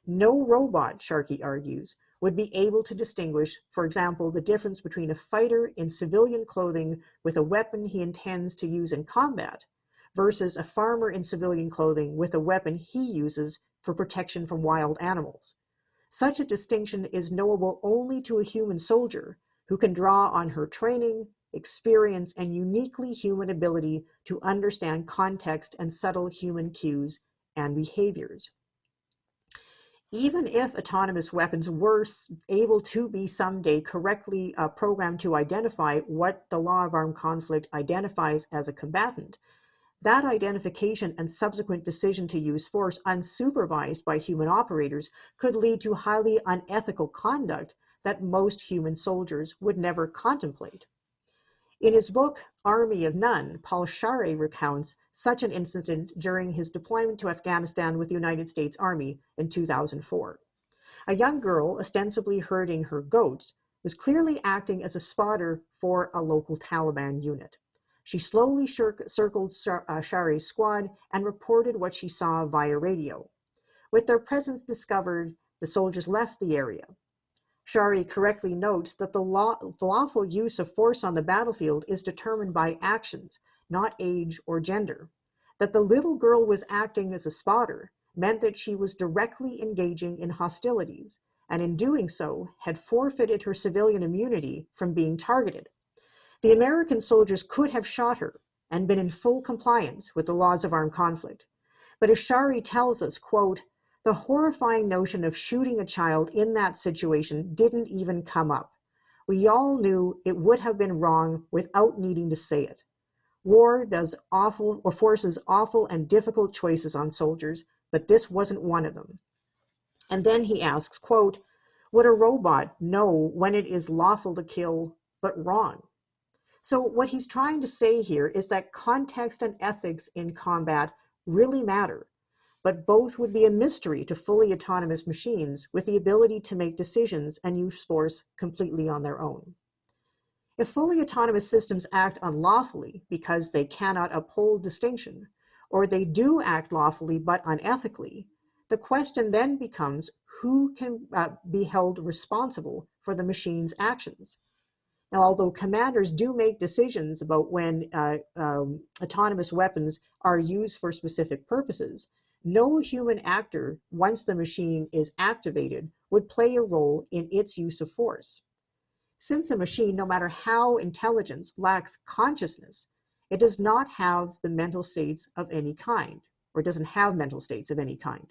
No robot, Sharkey argues, would be able to distinguish, for example, the difference between a fighter in civilian clothing with a weapon he intends to use in combat versus a farmer in civilian clothing with a weapon he uses for protection from wild animals. Such a distinction is knowable only to a human soldier who can draw on her training, experience, and uniquely human ability to understand context and subtle human cues and behaviors. Even if autonomous weapons were able to be someday correctly programmed to identify what the law of armed conflict identifies as a combatant, that identification and subsequent decision to use force unsupervised by human operators could lead to highly unethical conduct that most human soldiers would never contemplate. In his book, Army of None, Paul Scharre recounts such an incident during his deployment to Afghanistan with the United States Army in 2004. A young girl, ostensibly herding her goats, was clearly acting as a spotter for a local Taliban unit. She slowly circled Scharre's squad and reported what she saw via radio. With their presence discovered, the soldiers left the area. Scharre correctly notes that the lawful use of force on the battlefield is determined by actions, not age or gender. That the little girl was acting as a spotter meant that she was directly engaging in hostilities, and in doing so had forfeited her civilian immunity from being targeted. The American soldiers could have shot her and been in full compliance with the laws of armed conflict. But as Scharre tells us, quote, the horrifying notion of shooting a child in that situation didn't even come up. We all knew it would have been wrong without needing to say it. War does awful or forces awful and difficult choices on soldiers, but this wasn't one of them. And then he asks, quote, would a robot know when it is lawful to kill, but wrong? So what he's trying to say here is that context and ethics in combat really matter, but both would be a mystery to fully autonomous machines with the ability to make decisions and use force completely on their own. If fully autonomous systems act unlawfully because they cannot uphold distinction, or they do act lawfully but unethically, the question then becomes who can be held responsible for the machine's actions. Now, although commanders do make decisions about when autonomous weapons are used for specific purposes, no human actor, once the machine is activated, would play a role in its use of force. Since a machine, no matter how intelligent, lacks consciousness, it does not have the mental states of any kind, or doesn't have mental states of any kind.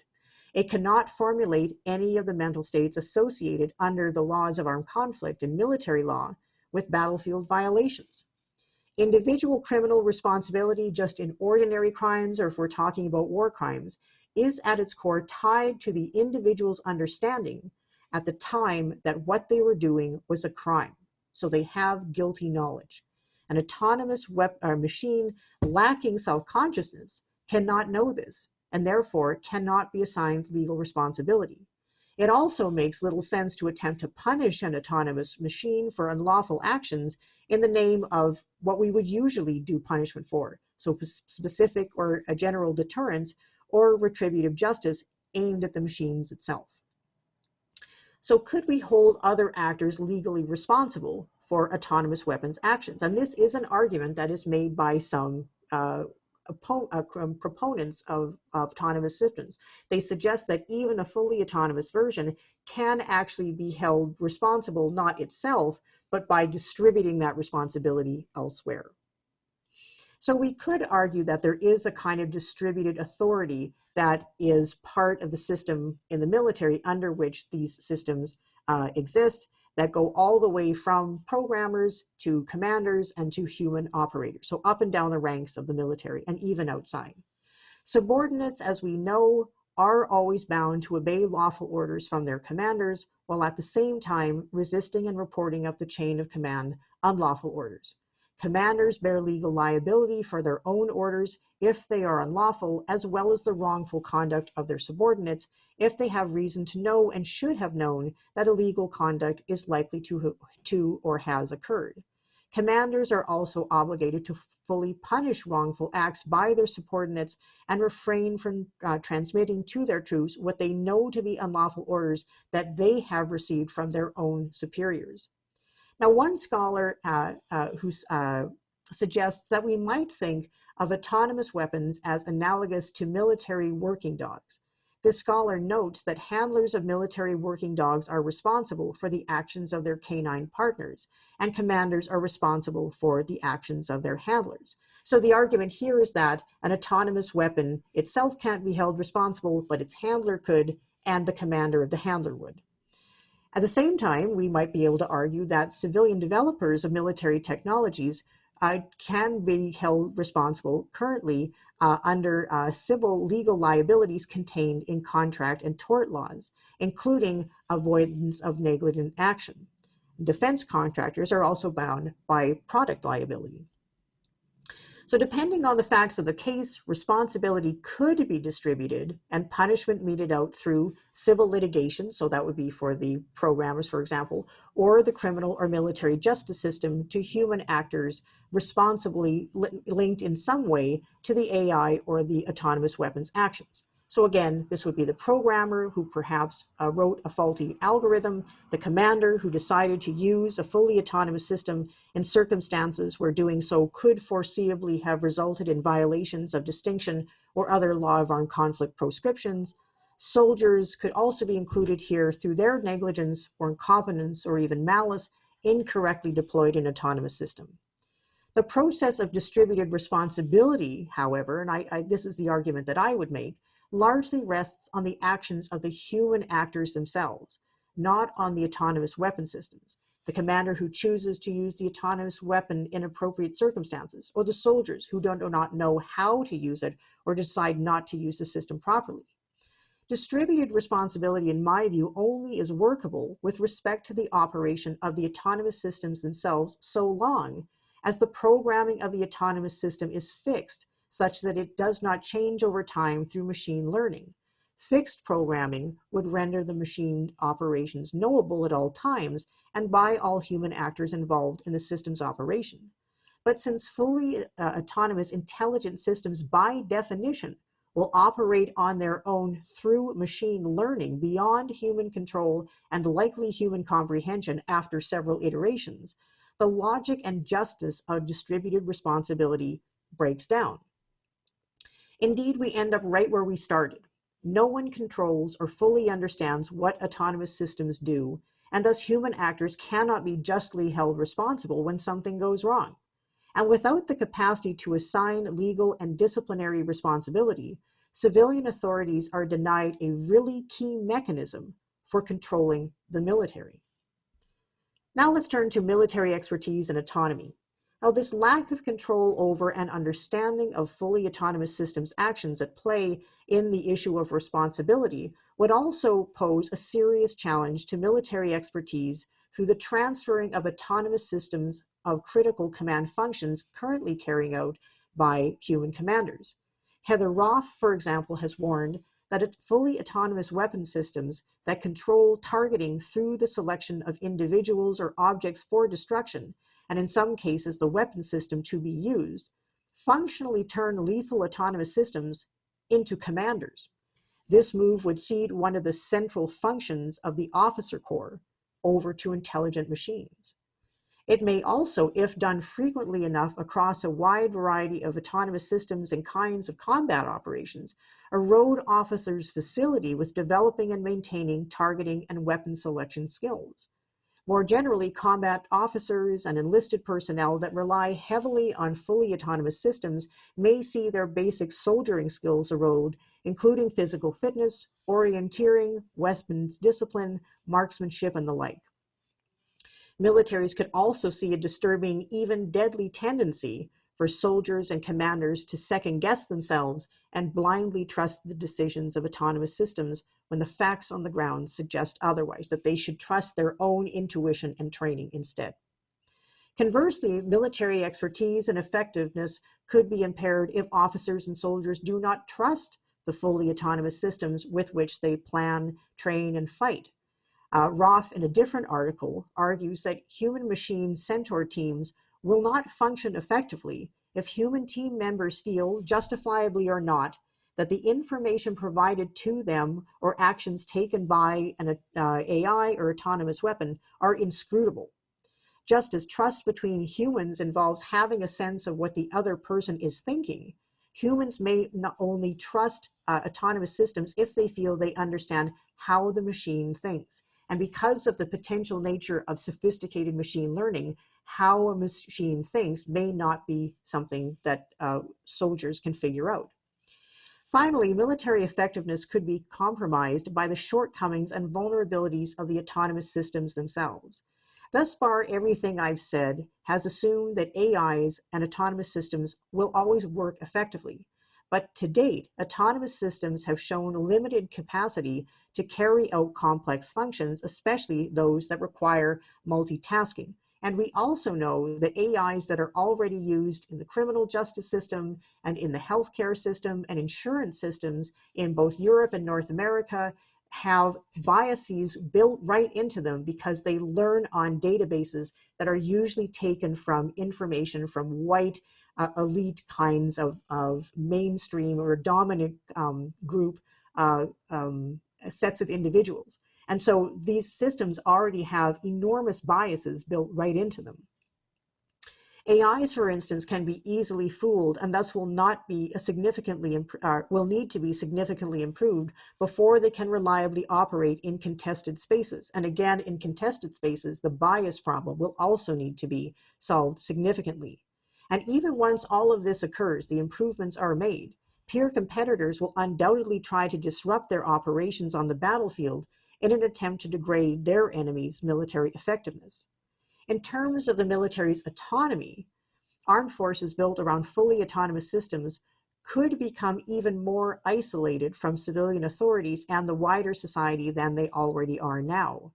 It cannot formulate any of the mental states associated under the laws of armed conflict and military law with battlefield violations. Individual criminal responsibility just in ordinary crimes, or if we're talking about war crimes, is at its core tied to the individual's understanding at the time that what they were doing was a crime. So they have guilty knowledge. An autonomous machine lacking self-consciousness cannot know this, and therefore cannot be assigned legal responsibility. It also makes little sense to attempt to punish an autonomous machine for unlawful actions in the name of what we would usually do punishment for, so specific or a general deterrence or retributive justice aimed at the machines itself. So could we hold other actors legally responsible for autonomous weapons actions? And this is an argument that is made by some proponents of autonomous systems. They suggest that even a fully autonomous version can actually be held responsible, not itself, but by distributing that responsibility elsewhere. So we could argue that there is a kind of distributed authority that is part of the system in the military under which these systems exist, that go all the way from programmers to commanders and to human operators. So up and down the ranks of the military and even outside. Subordinates, as we know, are always bound to obey lawful orders from their commanders, while at the same time resisting and reporting up the chain of command unlawful orders. Commanders bear legal liability for their own orders if they are unlawful, as well as the wrongful conduct of their subordinates if they have reason to know and should have known that illegal conduct is likely to or has occurred. Commanders are also obligated to fully punish wrongful acts by their subordinates and refrain from transmitting to their troops what they know to be unlawful orders that they have received from their own superiors. Now, one scholar who suggests that we might think of autonomous weapons as analogous to military working dogs. This scholar notes that handlers of military working dogs are responsible for the actions of their canine partners, and commanders are responsible for the actions of their handlers. So the argument here is that an autonomous weapon itself can't be held responsible, but its handler could, and the commander of the handler would. At the same time, we might be able to argue that civilian developers of military technologies can be held responsible currently under civil legal liabilities contained in contract and tort laws, including avoidance of negligent action. Defense contractors are also bound by product liability. So depending on the facts of the case, responsibility could be distributed and punishment meted out through civil litigation, so that would be for the programmers, for example, or the criminal or military justice system to human actors responsibly linked in some way to the AI or the autonomous weapons actions. So again, this would be the programmer who perhaps wrote a faulty algorithm, the commander who decided to use a fully autonomous system in circumstances where doing so could foreseeably have resulted in violations of distinction or other law of armed conflict proscriptions. Soldiers could also be included here through their negligence or incompetence or even malice incorrectly deployed an autonomous system. The process of distributed responsibility, however, and this is the argument that I would make, largely rests on the actions of the human actors themselves, not on the autonomous weapon systems. the commander who chooses to use the autonomous weapon in appropriate circumstances, or the soldiers who do not know how to use it or decide not to use the system properly. Distributed responsibility, in my view, only is workable with respect to the operation of the autonomous systems themselves, so long as the programming of the autonomous system is fixed such that it does not change over time through machine learning. Fixed programming would render the machine operations knowable at all times and by all human actors involved in the system's operation. But since fully autonomous intelligent systems by definition will operate on their own through machine learning beyond human control and likely human comprehension after several iterations, the logic and justice of distributed responsibility breaks down. Indeed, we end up right where we started. No one controls or fully understands what autonomous systems do, and thus human actors cannot be justly held responsible when something goes wrong. And without the capacity to assign legal and disciplinary responsibility, civilian authorities are denied a really key mechanism for controlling the military. Now let's turn to military expertise and autonomy. Now, this lack of control over and understanding of fully autonomous systems' actions at play in the issue of responsibility would also pose a serious challenge to military expertise through the transferring of autonomous systems of critical command functions currently carried out by human commanders. Heather Roth, for example, has warned that fully autonomous weapon systems that control targeting through the selection of individuals or objects for destruction, and in some cases the weapon system to be used, functionally turn lethal autonomous systems into commanders. This move would cede one of the central functions of the officer corps over to intelligent machines. It may also, if done frequently enough across a wide variety of autonomous systems and kinds of combat operations, erode officers' facility with developing and maintaining targeting and weapon selection skills. More generally, combat officers and enlisted personnel that rely heavily on fully autonomous systems may see their basic soldiering skills erode, including physical fitness, orienteering, weapons discipline, marksmanship, and the like. Militaries could also see a disturbing, even deadly tendency for soldiers and commanders to second-guess themselves and blindly trust the decisions of autonomous systems when the facts on the ground suggest otherwise, that they should trust their own intuition and training instead. Conversely, military expertise and effectiveness could be impaired if officers and soldiers do not trust the fully autonomous systems with which they plan, train, and fight. Roth, in a different article, argues that human-machine centaur teams will not function effectively if human team members feel, justifiably or not, that the information provided to them or actions taken by an AI or autonomous weapon are inscrutable. Just as trust between humans involves having a sense of what the other person is thinking, humans may not only trust autonomous systems if they feel they understand how the machine thinks. And because of the potential nature of sophisticated machine learning, how a machine thinks may not be something that soldiers can figure out. Finally, military effectiveness could be compromised by the shortcomings and vulnerabilities of the autonomous systems themselves. Thus far, everything I've said has assumed that AIs and autonomous systems will always work effectively. But to date, autonomous systems have shown limited capacity to carry out complex functions, especially those that require multitasking. And we also know that AIs that are already used in the criminal justice system and in the healthcare system and insurance systems in both Europe and North America have biases built right into them because they learn on databases that are usually taken from information from white elite kinds of mainstream or dominant group sets of individuals. And so these systems already have enormous biases built right into them. AIs, for instance, can be easily fooled and thus will not be will need to be significantly improved before they can reliably operate in contested spaces. And again, in contested spaces, the bias problem will also need to be solved significantly. And even once all of this occurs, the improvements are made, peer competitors will undoubtedly try to disrupt their operations on the battlefield in an attempt to degrade their enemy's military effectiveness. In terms of the military's autonomy, armed forces built around fully autonomous systems could become even more isolated from civilian authorities and the wider society than they already are now.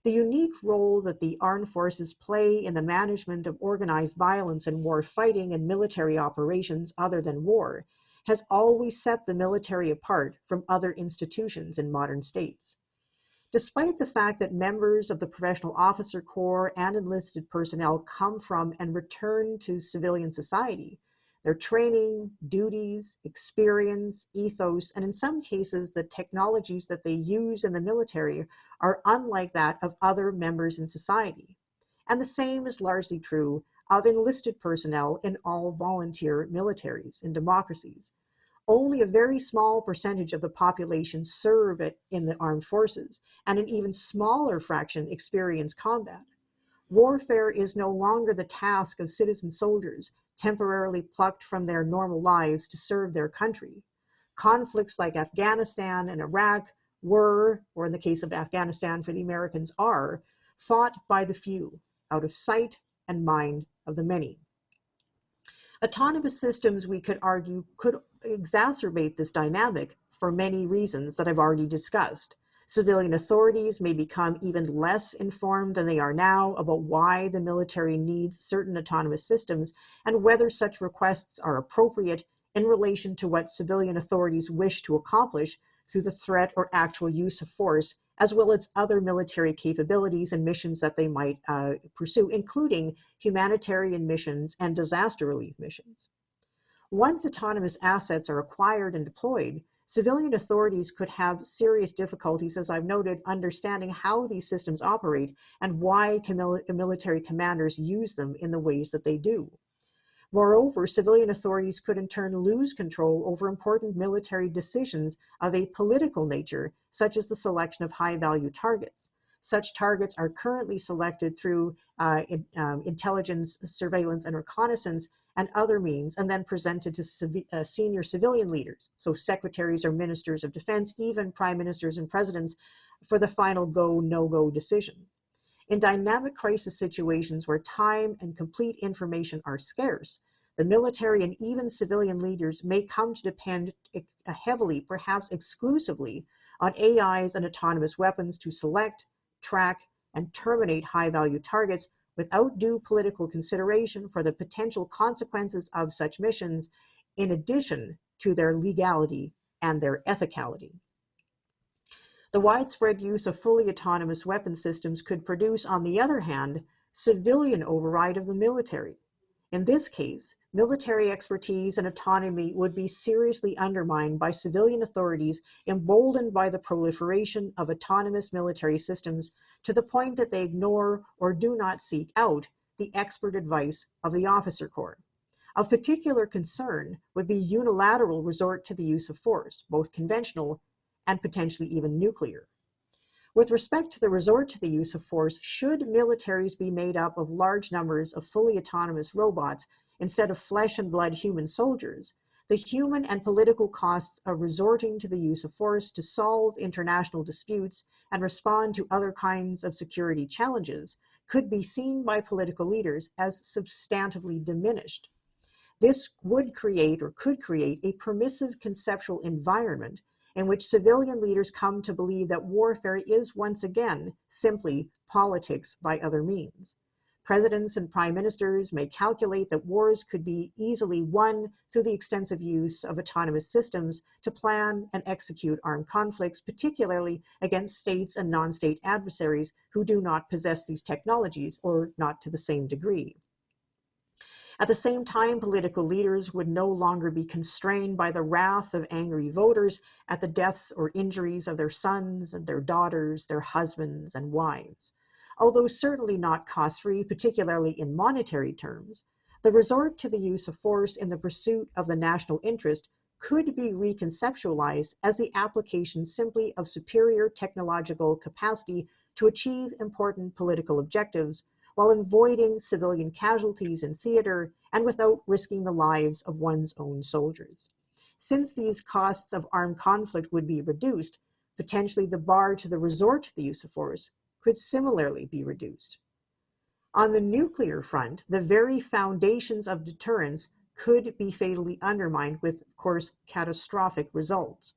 The unique role that the armed forces play in the management of organized violence and war fighting and military operations other than war has always set the military apart from other institutions in modern states. Despite the fact that members of the Professional Officer Corps and enlisted personnel come from and return to civilian society, their training, duties, experience, ethos, and in some cases the technologies that they use in the military are unlike that of other members in society. And the same is largely true of enlisted personnel in all volunteer militaries in democracies. Only a very small percentage of the population serve in the armed forces, and an even smaller fraction experience combat. Warfare is no longer the task of citizen soldiers temporarily plucked from their normal lives to serve their country. Conflicts like Afghanistan and Iraq were, or in the case of Afghanistan for the Americans are, fought by the few, out of sight and mind of the many. Autonomous systems, we could argue, could exacerbate this dynamic for many reasons that I've already discussed. Civilian authorities may become even less informed than they are now about why the military needs certain autonomous systems and whether such requests are appropriate in relation to what civilian authorities wish to accomplish through the threat or actual use of force, as well as other military capabilities and missions that they might pursue, including humanitarian missions and disaster relief missions. Once autonomous assets are acquired and deployed, civilian authorities could have serious difficulties, as I've noted, understanding how these systems operate and why military commanders use them in the ways that they do. Moreover, civilian authorities could in turn lose control over important military decisions of a political nature, such as the selection of high-value targets. Such targets are currently selected through intelligence, surveillance, and reconnaissance and other means, and then presented to senior civilian leaders, so secretaries or ministers of defense, even prime ministers and presidents, for the final go, no-go decision. In dynamic crisis situations where time and complete information are scarce, the military and even civilian leaders may come to depend heavily, perhaps exclusively, on AIs and autonomous weapons to select, track, and terminate high-value targets without due political consideration for the potential consequences of such missions, in addition to their legality and their ethicality. The widespread use of fully autonomous weapon systems could produce, on the other hand, civilian override of the military. In this case, military expertise and autonomy would be seriously undermined by civilian authorities emboldened by the proliferation of autonomous military systems to the point that they ignore or do not seek out the expert advice of the officer corps. Of particular concern would be unilateral resort to the use of force, both conventional and potentially even nuclear. With respect to the resort to the use of force, should militaries be made up of large numbers of fully autonomous robots instead of flesh and blood human soldiers, the human and political costs of resorting to the use of force to solve international disputes and respond to other kinds of security challenges could be seen by political leaders as substantively diminished. This would create or could create a permissive conceptual environment in which civilian leaders come to believe that warfare is once again simply politics by other means. Presidents and prime ministers may calculate that wars could be easily won through the extensive use of autonomous systems to plan and execute armed conflicts, particularly against states and non-state adversaries who do not possess these technologies or not to the same degree. At the same time, political leaders would no longer be constrained by the wrath of angry voters at the deaths or injuries of their sons and their daughters, their husbands and wives. Although certainly not cost-free, particularly in monetary terms, the resort to the use of force in the pursuit of the national interest could be reconceptualized as the application simply of superior technological capacity to achieve important political objectives, while avoiding civilian casualties in theater and without risking the lives of one's own soldiers. Since these costs of armed conflict would be reduced, potentially the bar to the resort to the use of force could similarly be reduced. On the nuclear front, the very foundations of deterrence could be fatally undermined with, of course, catastrophic results.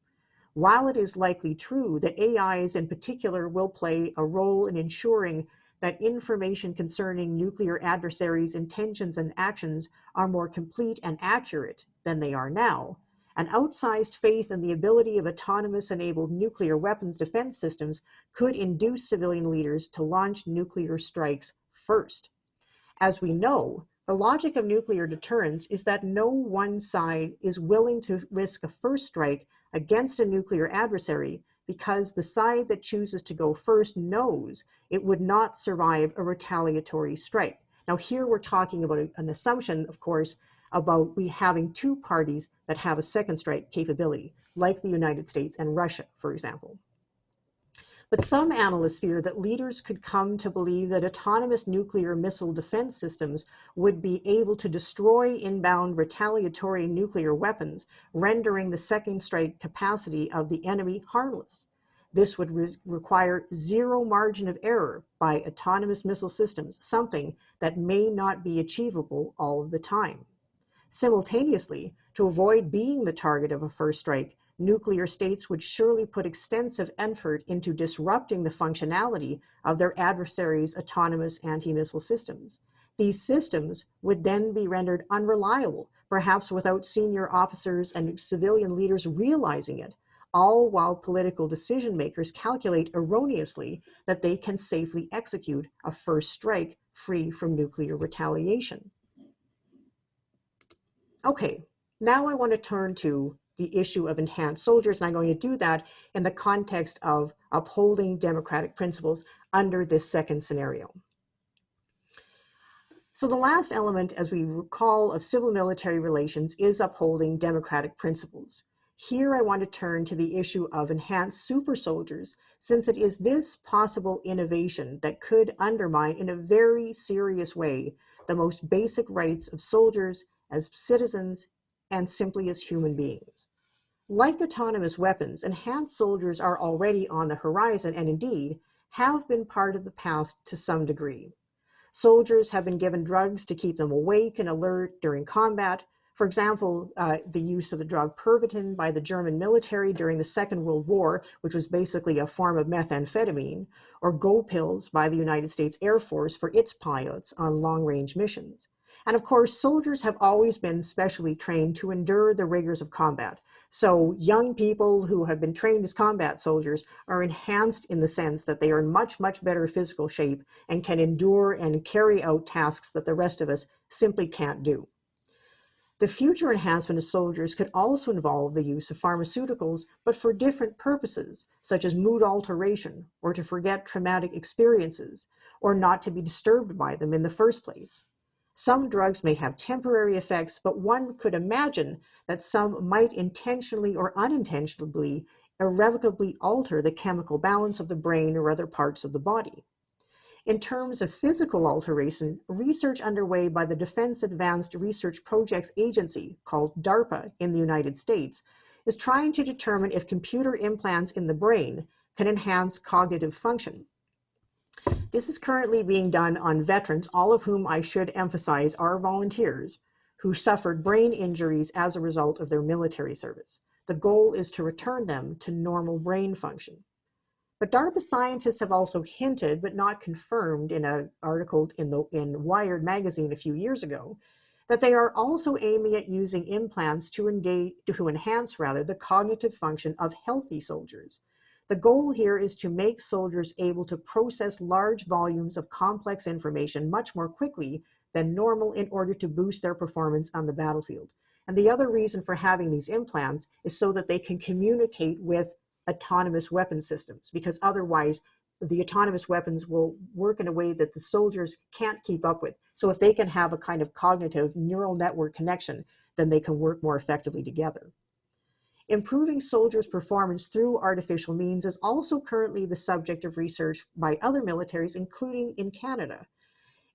While it is likely true that AIs in particular will play a role in ensuring that information concerning nuclear adversaries' intentions and actions are more complete and accurate than they are now, an outsized faith in the ability of autonomous-enabled nuclear weapons defense systems could induce civilian leaders to launch nuclear strikes first. As we know, the logic of nuclear deterrence is that no one side is willing to risk a first strike against a nuclear adversary because the side that chooses to go first knows it would not survive a retaliatory strike. Now here we're talking about an assumption, of course, about we having two parties that have a second strike capability, like the United States and Russia, for example. But some analysts fear that leaders could come to believe that autonomous nuclear missile defense systems would be able to destroy inbound retaliatory nuclear weapons, rendering the second strike capacity of the enemy harmless. This would require zero margin of error by autonomous missile systems, something that may not be achievable all of the time. Simultaneously, to avoid being the target of a first strike, nuclear states would surely put extensive effort into disrupting the functionality of their adversaries' autonomous anti-missile systems. These systems would then be rendered unreliable, perhaps without senior officers and civilian leaders realizing it, all while political decision makers calculate erroneously that they can safely execute a first strike free from nuclear retaliation. Okay, now I want to turn to the issue of enhanced soldiers, and I'm going to do that in the context of upholding democratic principles under this second scenario. So the last element, as we recall, of civil-military relations is upholding democratic principles. Here I want to turn to the issue of enhanced super soldiers, since it is this possible innovation that could undermine in a very serious way the most basic rights of soldiers as citizens and simply as human beings. Like autonomous weapons, enhanced soldiers are already on the horizon and indeed have been part of the past to some degree. Soldiers have been given drugs to keep them awake and alert during combat. For example, the use of the drug pervitin by the German military during the Second World War, which was basically a form of methamphetamine, or go pills by the United States Air Force for its pilots on long-range missions. And of course, soldiers have always been specially trained to endure the rigors of combat. So young people who have been trained as combat soldiers are enhanced in the sense that they are in much, much better physical shape and can endure and carry out tasks that the rest of us simply can't do. The future enhancement of soldiers could also involve the use of pharmaceuticals, but for different purposes, such as mood alteration, or to forget traumatic experiences, or not to be disturbed by them in the first place. Some drugs may have temporary effects, but one could imagine that some might intentionally or unintentionally irrevocably alter the chemical balance of the brain or other parts of the body. In terms of physical alteration, research underway by the Defense Advanced Research Projects Agency, called DARPA in the United States, is trying to determine if computer implants in the brain can enhance cognitive function. This is currently being done on veterans, all of whom I should emphasize are volunteers, who suffered brain injuries as a result of their military service. The goal is to return them to normal brain function. But DARPA scientists have also hinted, but not confirmed in an article in Wired magazine a few years ago, that they are also aiming at using implants to enhance the cognitive function of healthy soldiers. The goal here is to make soldiers able to process large volumes of complex information much more quickly than normal in order to boost their performance on the battlefield. And the other reason for having these implants is so that they can communicate with autonomous weapon systems, because otherwise the autonomous weapons will work in a way that the soldiers can't keep up with. So if they can have a kind of cognitive neural network connection, then they can work more effectively together. Improving soldiers' performance through artificial means is also currently the subject of research by other militaries, including in Canada.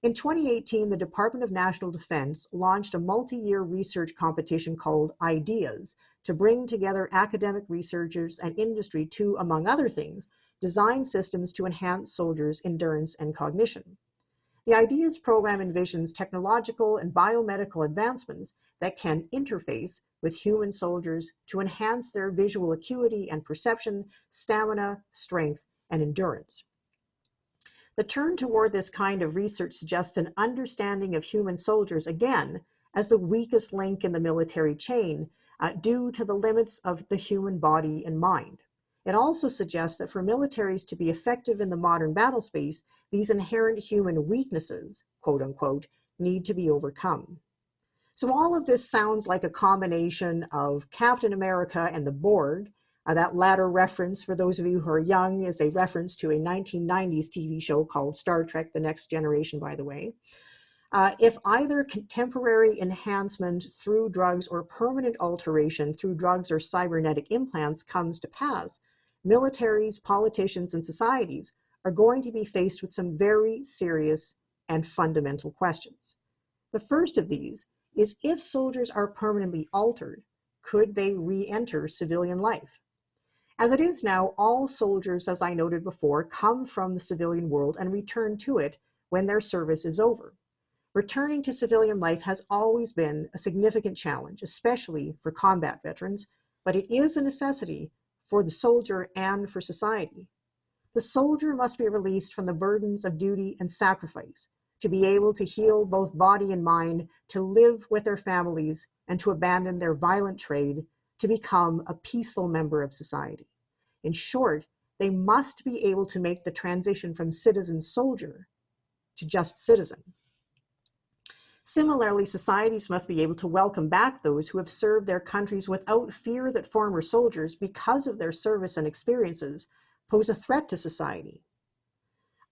In 2018, the Department of National Defense launched a multi-year research competition called IDEAS to bring together academic researchers and industry to, among other things, design systems to enhance soldiers' endurance and cognition. The IDEAS program envisions technological and biomedical advancements that can interface with human soldiers to enhance their visual acuity and perception, stamina, strength, and endurance. The turn toward this kind of research suggests an understanding of human soldiers, again, as the weakest link in the military chain, due to the limits of the human body and mind. It also suggests that for militaries to be effective in the modern battle space, these inherent human weaknesses, quote unquote, need to be overcome. So all of this sounds like a combination of Captain America and the Borg. That latter reference, for those of you who are young, is a reference to a 1990s TV show called Star Trek: The Next Generation, by the way. If either contemporary enhancement through drugs or permanent alteration through drugs or cybernetic implants comes to pass, militaries, politicians, and societies are going to be faced with some very serious and fundamental questions. The first of these is, if soldiers are permanently altered, could they re-enter civilian life? As it is now, all soldiers, as I noted before, come from the civilian world and return to it when their service is over. Returning to civilian life has always been a significant challenge, especially for combat veterans, but it is a necessity for the soldier and for society. The soldier must be released from the burdens of duty and sacrifice to be able to heal both body and mind, to live with their families, and to abandon their violent trade to become a peaceful member of society. In short, they must be able to make the transition from citizen soldier to just citizen. Similarly, societies must be able to welcome back those who have served their countries without fear that former soldiers, because of their service and experiences, pose a threat to society.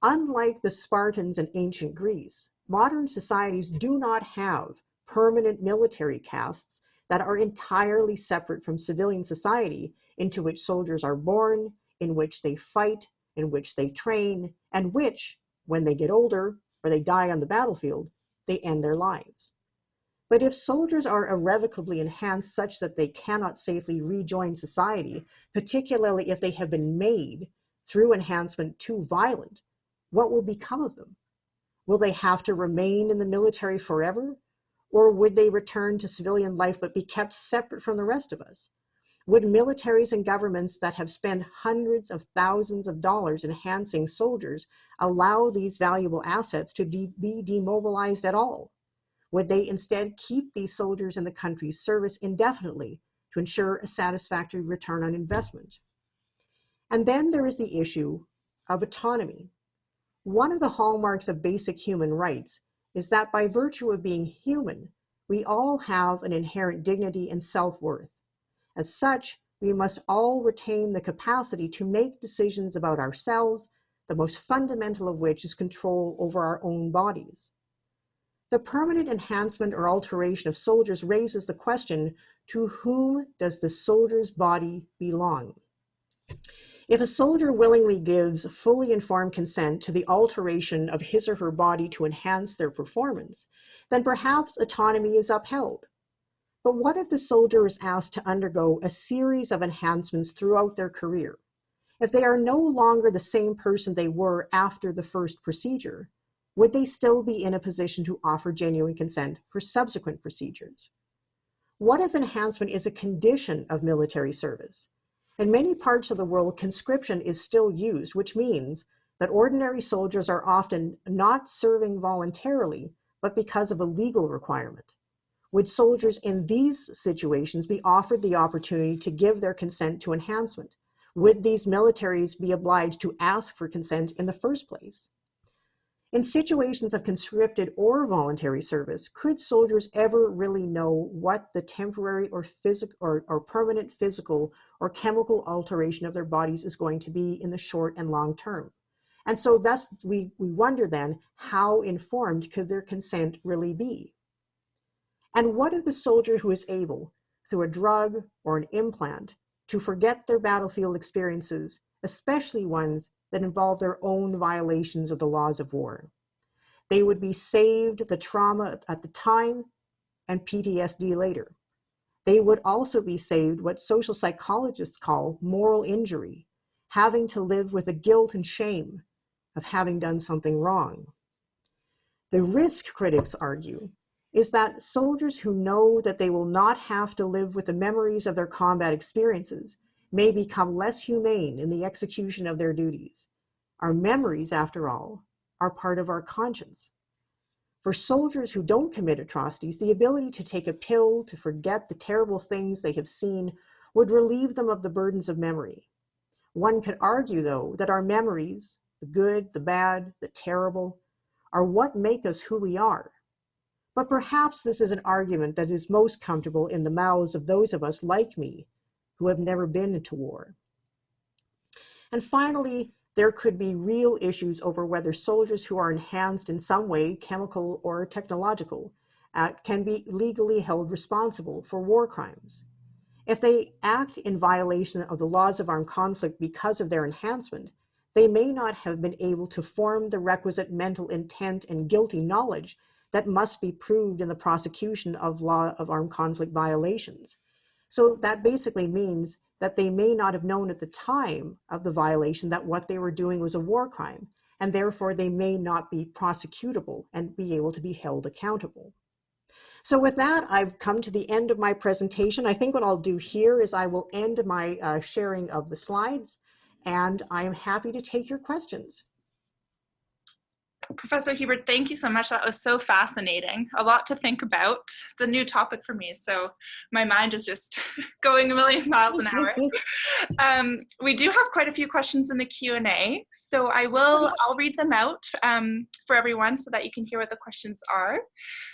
Unlike the Spartans in ancient Greece, modern societies do not have permanent military castes that are entirely separate from civilian society, into which soldiers are born, in which they fight, in which they train, and which, when they get older or they die on the battlefield, they end their lives. But if soldiers are irrevocably enhanced such that they cannot safely rejoin society, particularly if they have been made through enhancement too violent, what will become of them? Will they have to remain in the military forever? Or would they return to civilian life but be kept separate from the rest of us? Would militaries and governments that have spent hundreds of thousands of dollars enhancing soldiers allow these valuable assets to be demobilized at all? Would they instead keep these soldiers in the country's service indefinitely to ensure a satisfactory return on investment? And then there is the issue of autonomy. One of the hallmarks of basic human rights is that by virtue of being human, we all have an inherent dignity and self-worth. As such, we must all retain the capacity to make decisions about ourselves, the most fundamental of which is control over our own bodies. The permanent enhancement or alteration of soldiers raises the question, to whom does the soldier's body belong? If a soldier willingly gives fully informed consent to the alteration of his or her body to enhance their performance, then perhaps autonomy is upheld. But what if the soldier is asked to undergo a series of enhancements throughout their career? If they are no longer the same person they were after the first procedure, would they still be in a position to offer genuine consent for subsequent procedures? What if enhancement is a condition of military service? In many parts of the world, conscription is still used, which means that ordinary soldiers are often not serving voluntarily, but because of a legal requirement. Would soldiers in these situations be offered the opportunity to give their consent to enhancement? Would these militaries be obliged to ask for consent in the first place? In situations of conscripted or voluntary service, could soldiers ever really know what the temporary or permanent physical or chemical alteration of their bodies is going to be in the short and long term? And so thus we wonder then, how informed could their consent really be? And what of the soldier who is able, through a drug or an implant, to forget their battlefield experiences, especially ones that involve their own violations of the laws of war? They would be saved the trauma at the time and PTSD later. They would also be saved what social psychologists call moral injury, having to live with the guilt and shame of having done something wrong. The risk, critics argue, is that soldiers who know that they will not have to live with the memories of their combat experiences may become less humane in the execution of their duties. Our memories, after all, are part of our conscience. For soldiers who don't commit atrocities, the ability to take a pill to forget the terrible things they have seen would relieve them of the burdens of memory. One could argue, though, that our memories, the good, the bad, the terrible, are what make us who we are. But perhaps this is an argument that is most comfortable in the mouths of those of us like me who have never been into war. And finally, there could be real issues over whether soldiers who are enhanced in some way, chemical or technological, can be legally held responsible for war crimes. If they act in violation of the laws of armed conflict because of their enhancement, they may not have been able to form the requisite mental intent and guilty knowledge that must be proved in the prosecution of law of armed conflict violations. So that basically means that they may not have known at the time of the violation that what they were doing was a war crime, and therefore they may not be prosecutable and be able to be held accountable. So with that, I've come to the end of my presentation. I think what I'll do here is I will end my sharing of the slides, and I am happy to take your questions. Professor Hebert, thank you so much. That was so fascinating. A lot to think about. It's a new topic for me, so my mind is just going a million miles an hour. We do have quite a few questions in the Q&A, so I'll read them out for everyone so that you can hear what the questions are.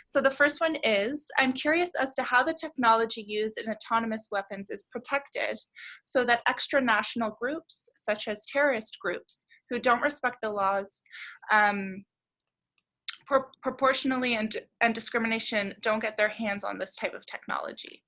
So the first one is, I'm curious as to how the technology used in autonomous weapons is protected so that extra-national groups, such as terrorist groups, who don't respect the laws proportionally and discrimination don't get their hands on this type of technology?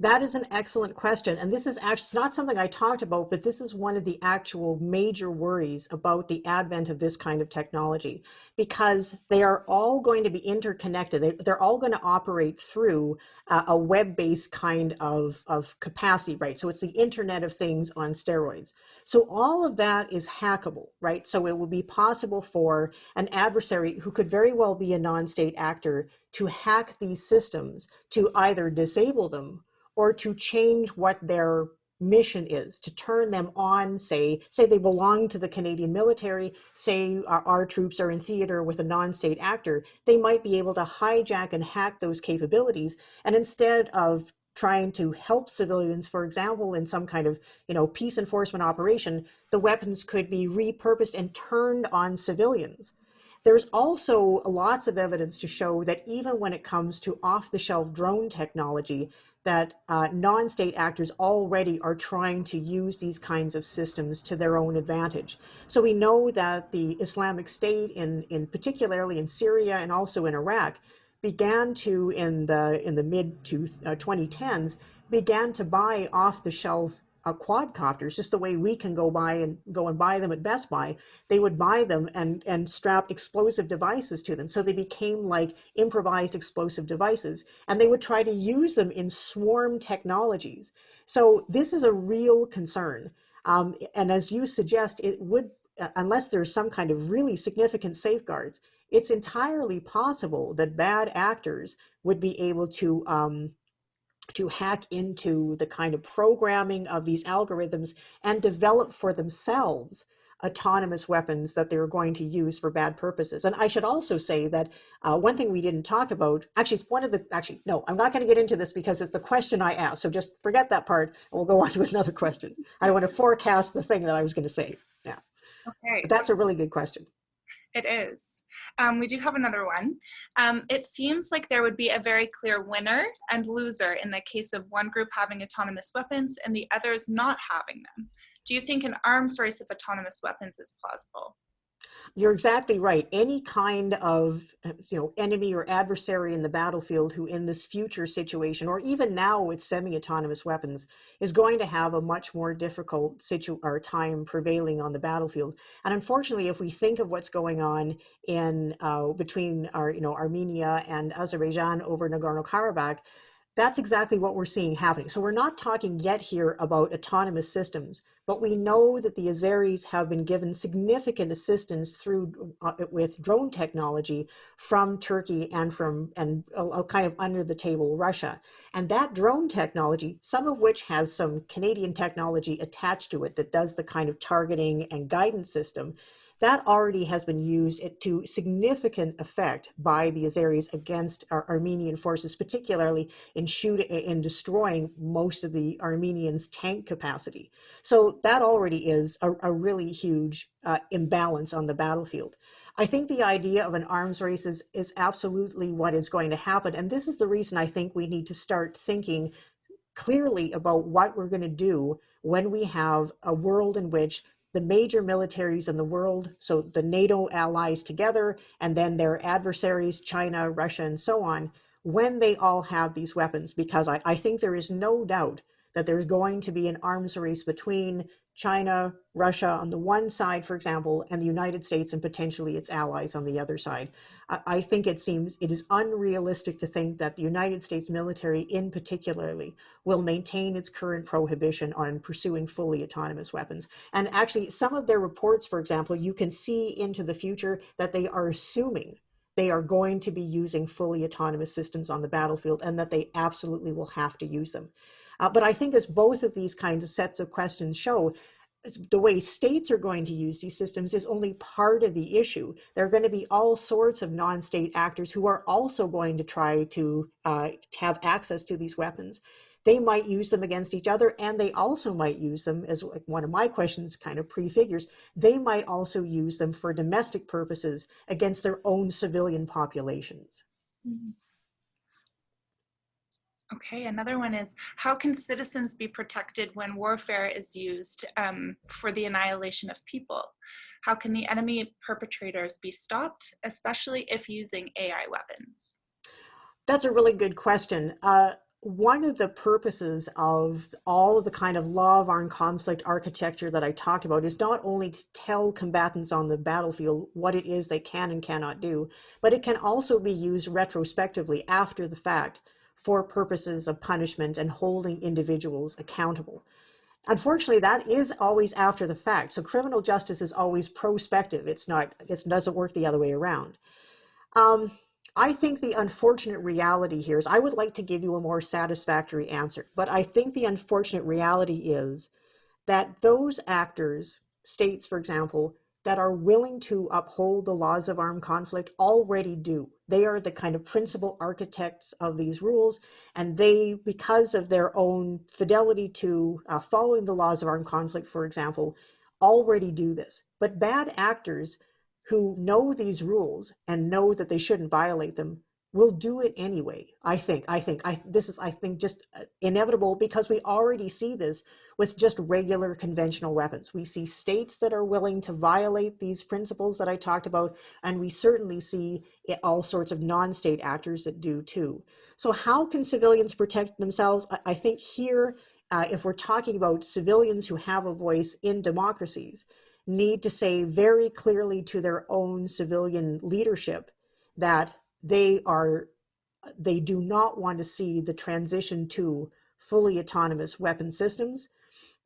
That is an excellent question. And this is actually not something I talked about, but this is one of the actual major worries about the advent of this kind of technology, because they are all going to be interconnected. They're all going to operate through a web-based kind of capacity, right? So it's the Internet of Things on steroids. So all of that is hackable, right? So it would be possible for an adversary who could very well be a non-state actor to hack these systems to either disable them or to change what their mission is, to turn them on, say they belong to the Canadian military, say our troops are in theater with a non-state actor, they might be able to hijack and hack those capabilities. And instead of trying to help civilians, for example, in some kind of peace enforcement operation, the weapons could be repurposed and turned on civilians. There's also lots of evidence to show that even when it comes to off-the-shelf drone technology, that non-state actors already are trying to use these kinds of systems to their own advantage. So we know that the Islamic State, in particularly in Syria and also in Iraq, began to, in the mid to 2010s, began to buy off-the-shelf quadcopters, just the way we can go and buy them at Best Buy. They would buy them and strap explosive devices to them. So they became like improvised explosive devices, and they would try to use them in swarm technologies. So this is a real concern. And as you suggest, it would, unless there's some kind of really significant safeguards, it's entirely possible that bad actors would be able to hack into the kind of programming of these algorithms and develop for themselves autonomous weapons that they're going to use for bad purposes. And I should also say that one thing we didn't talk about, no, I'm not going to get into this because it's the question I asked. So just forget that part and we'll go on to another question. I don't want to forecast the thing that I was going to say. Yeah. Okay. But that's a really good question. It is. We do have another one. It seems like there would be a very clear winner and loser in the case of one group having autonomous weapons and the others not having them. Do you think an arms race of autonomous weapons is plausible? You're exactly right. Any kind of enemy or adversary in the battlefield who in this future situation, or even now with semi-autonomous weapons, is going to have a much more difficult time prevailing on the battlefield. And unfortunately, if we think of what's going on in between Armenia and Azerbaijan over Nagorno-Karabakh, That's exactly what we're seeing happening. So we're not talking yet here about autonomous systems, but we know that the Azeris have been given significant assistance through with drone technology from Turkey and from kind of under the table Russia. And that drone technology, some of which has some Canadian technology attached to it that does the kind of targeting and guidance system, that already has been used to significant effect by the Azeris against Armenian forces, particularly in destroying most of the Armenians' tank capacity. So that already is a really huge imbalance on the battlefield. I think the idea of an arms race is absolutely what is going to happen. And this is the reason I think we need to start thinking clearly about what we're going to do when we have a world in which the major militaries in the world, so the NATO allies together, and then their adversaries, China, Russia, and so on, when they all have these weapons, because I think there is no doubt that there's going to be an arms race between China, Russia on the one side, for example, and the United States and potentially its allies on the other side. I think it is unrealistic to think that the United States military in particularly will maintain its current prohibition on pursuing fully autonomous weapons. And actually, some of their reports, for example, you can see into the future that they are assuming they are going to be using fully autonomous systems on the battlefield and that they absolutely will have to use them. But I think as both of these kinds of sets of questions show, the way states are going to use these systems is only part of the issue. There are going to be all sorts of non-state actors who are also going to try to have access to these weapons. They might use them against each other, and they also might use them, as one of my questions kind of prefigures, they might also use them for domestic purposes against their own civilian populations. Mhm. Okay, another one is, how can citizens be protected when warfare is used for the annihilation of people? How can the enemy perpetrators be stopped, especially if using AI weapons? That's a really good question. One of the purposes of all of the kind of law of armed conflict architecture that I talked about is not only to tell combatants on the battlefield what it is they can and cannot do, but it can also be used retrospectively after the fact for purposes of punishment and holding individuals accountable. Unfortunately, that is always after the fact. So criminal justice is always prospective. It doesn't work the other way around. Um, I think the unfortunate reality here is I would like to give you a more satisfactory answer, but I think the unfortunate reality is that those actors, states, for example, that are willing to uphold the laws of armed conflict already do. They are the kind of principal architects of these rules, and they, because of their own fidelity to following the laws of armed conflict, for example, already do this. But bad actors who know these rules and know that they shouldn't violate them will do it anyway. This is, I think, just inevitable because we already see this with just regular conventional weapons. We see states that are willing to violate these principles that I talked about, and we certainly see all sorts of non-state actors that do too. So how can civilians protect themselves? I think here, if we're talking about civilians who have a voice in democracies, need to say very clearly to their own civilian leadership that they do not want to see the transition to fully autonomous weapon systems,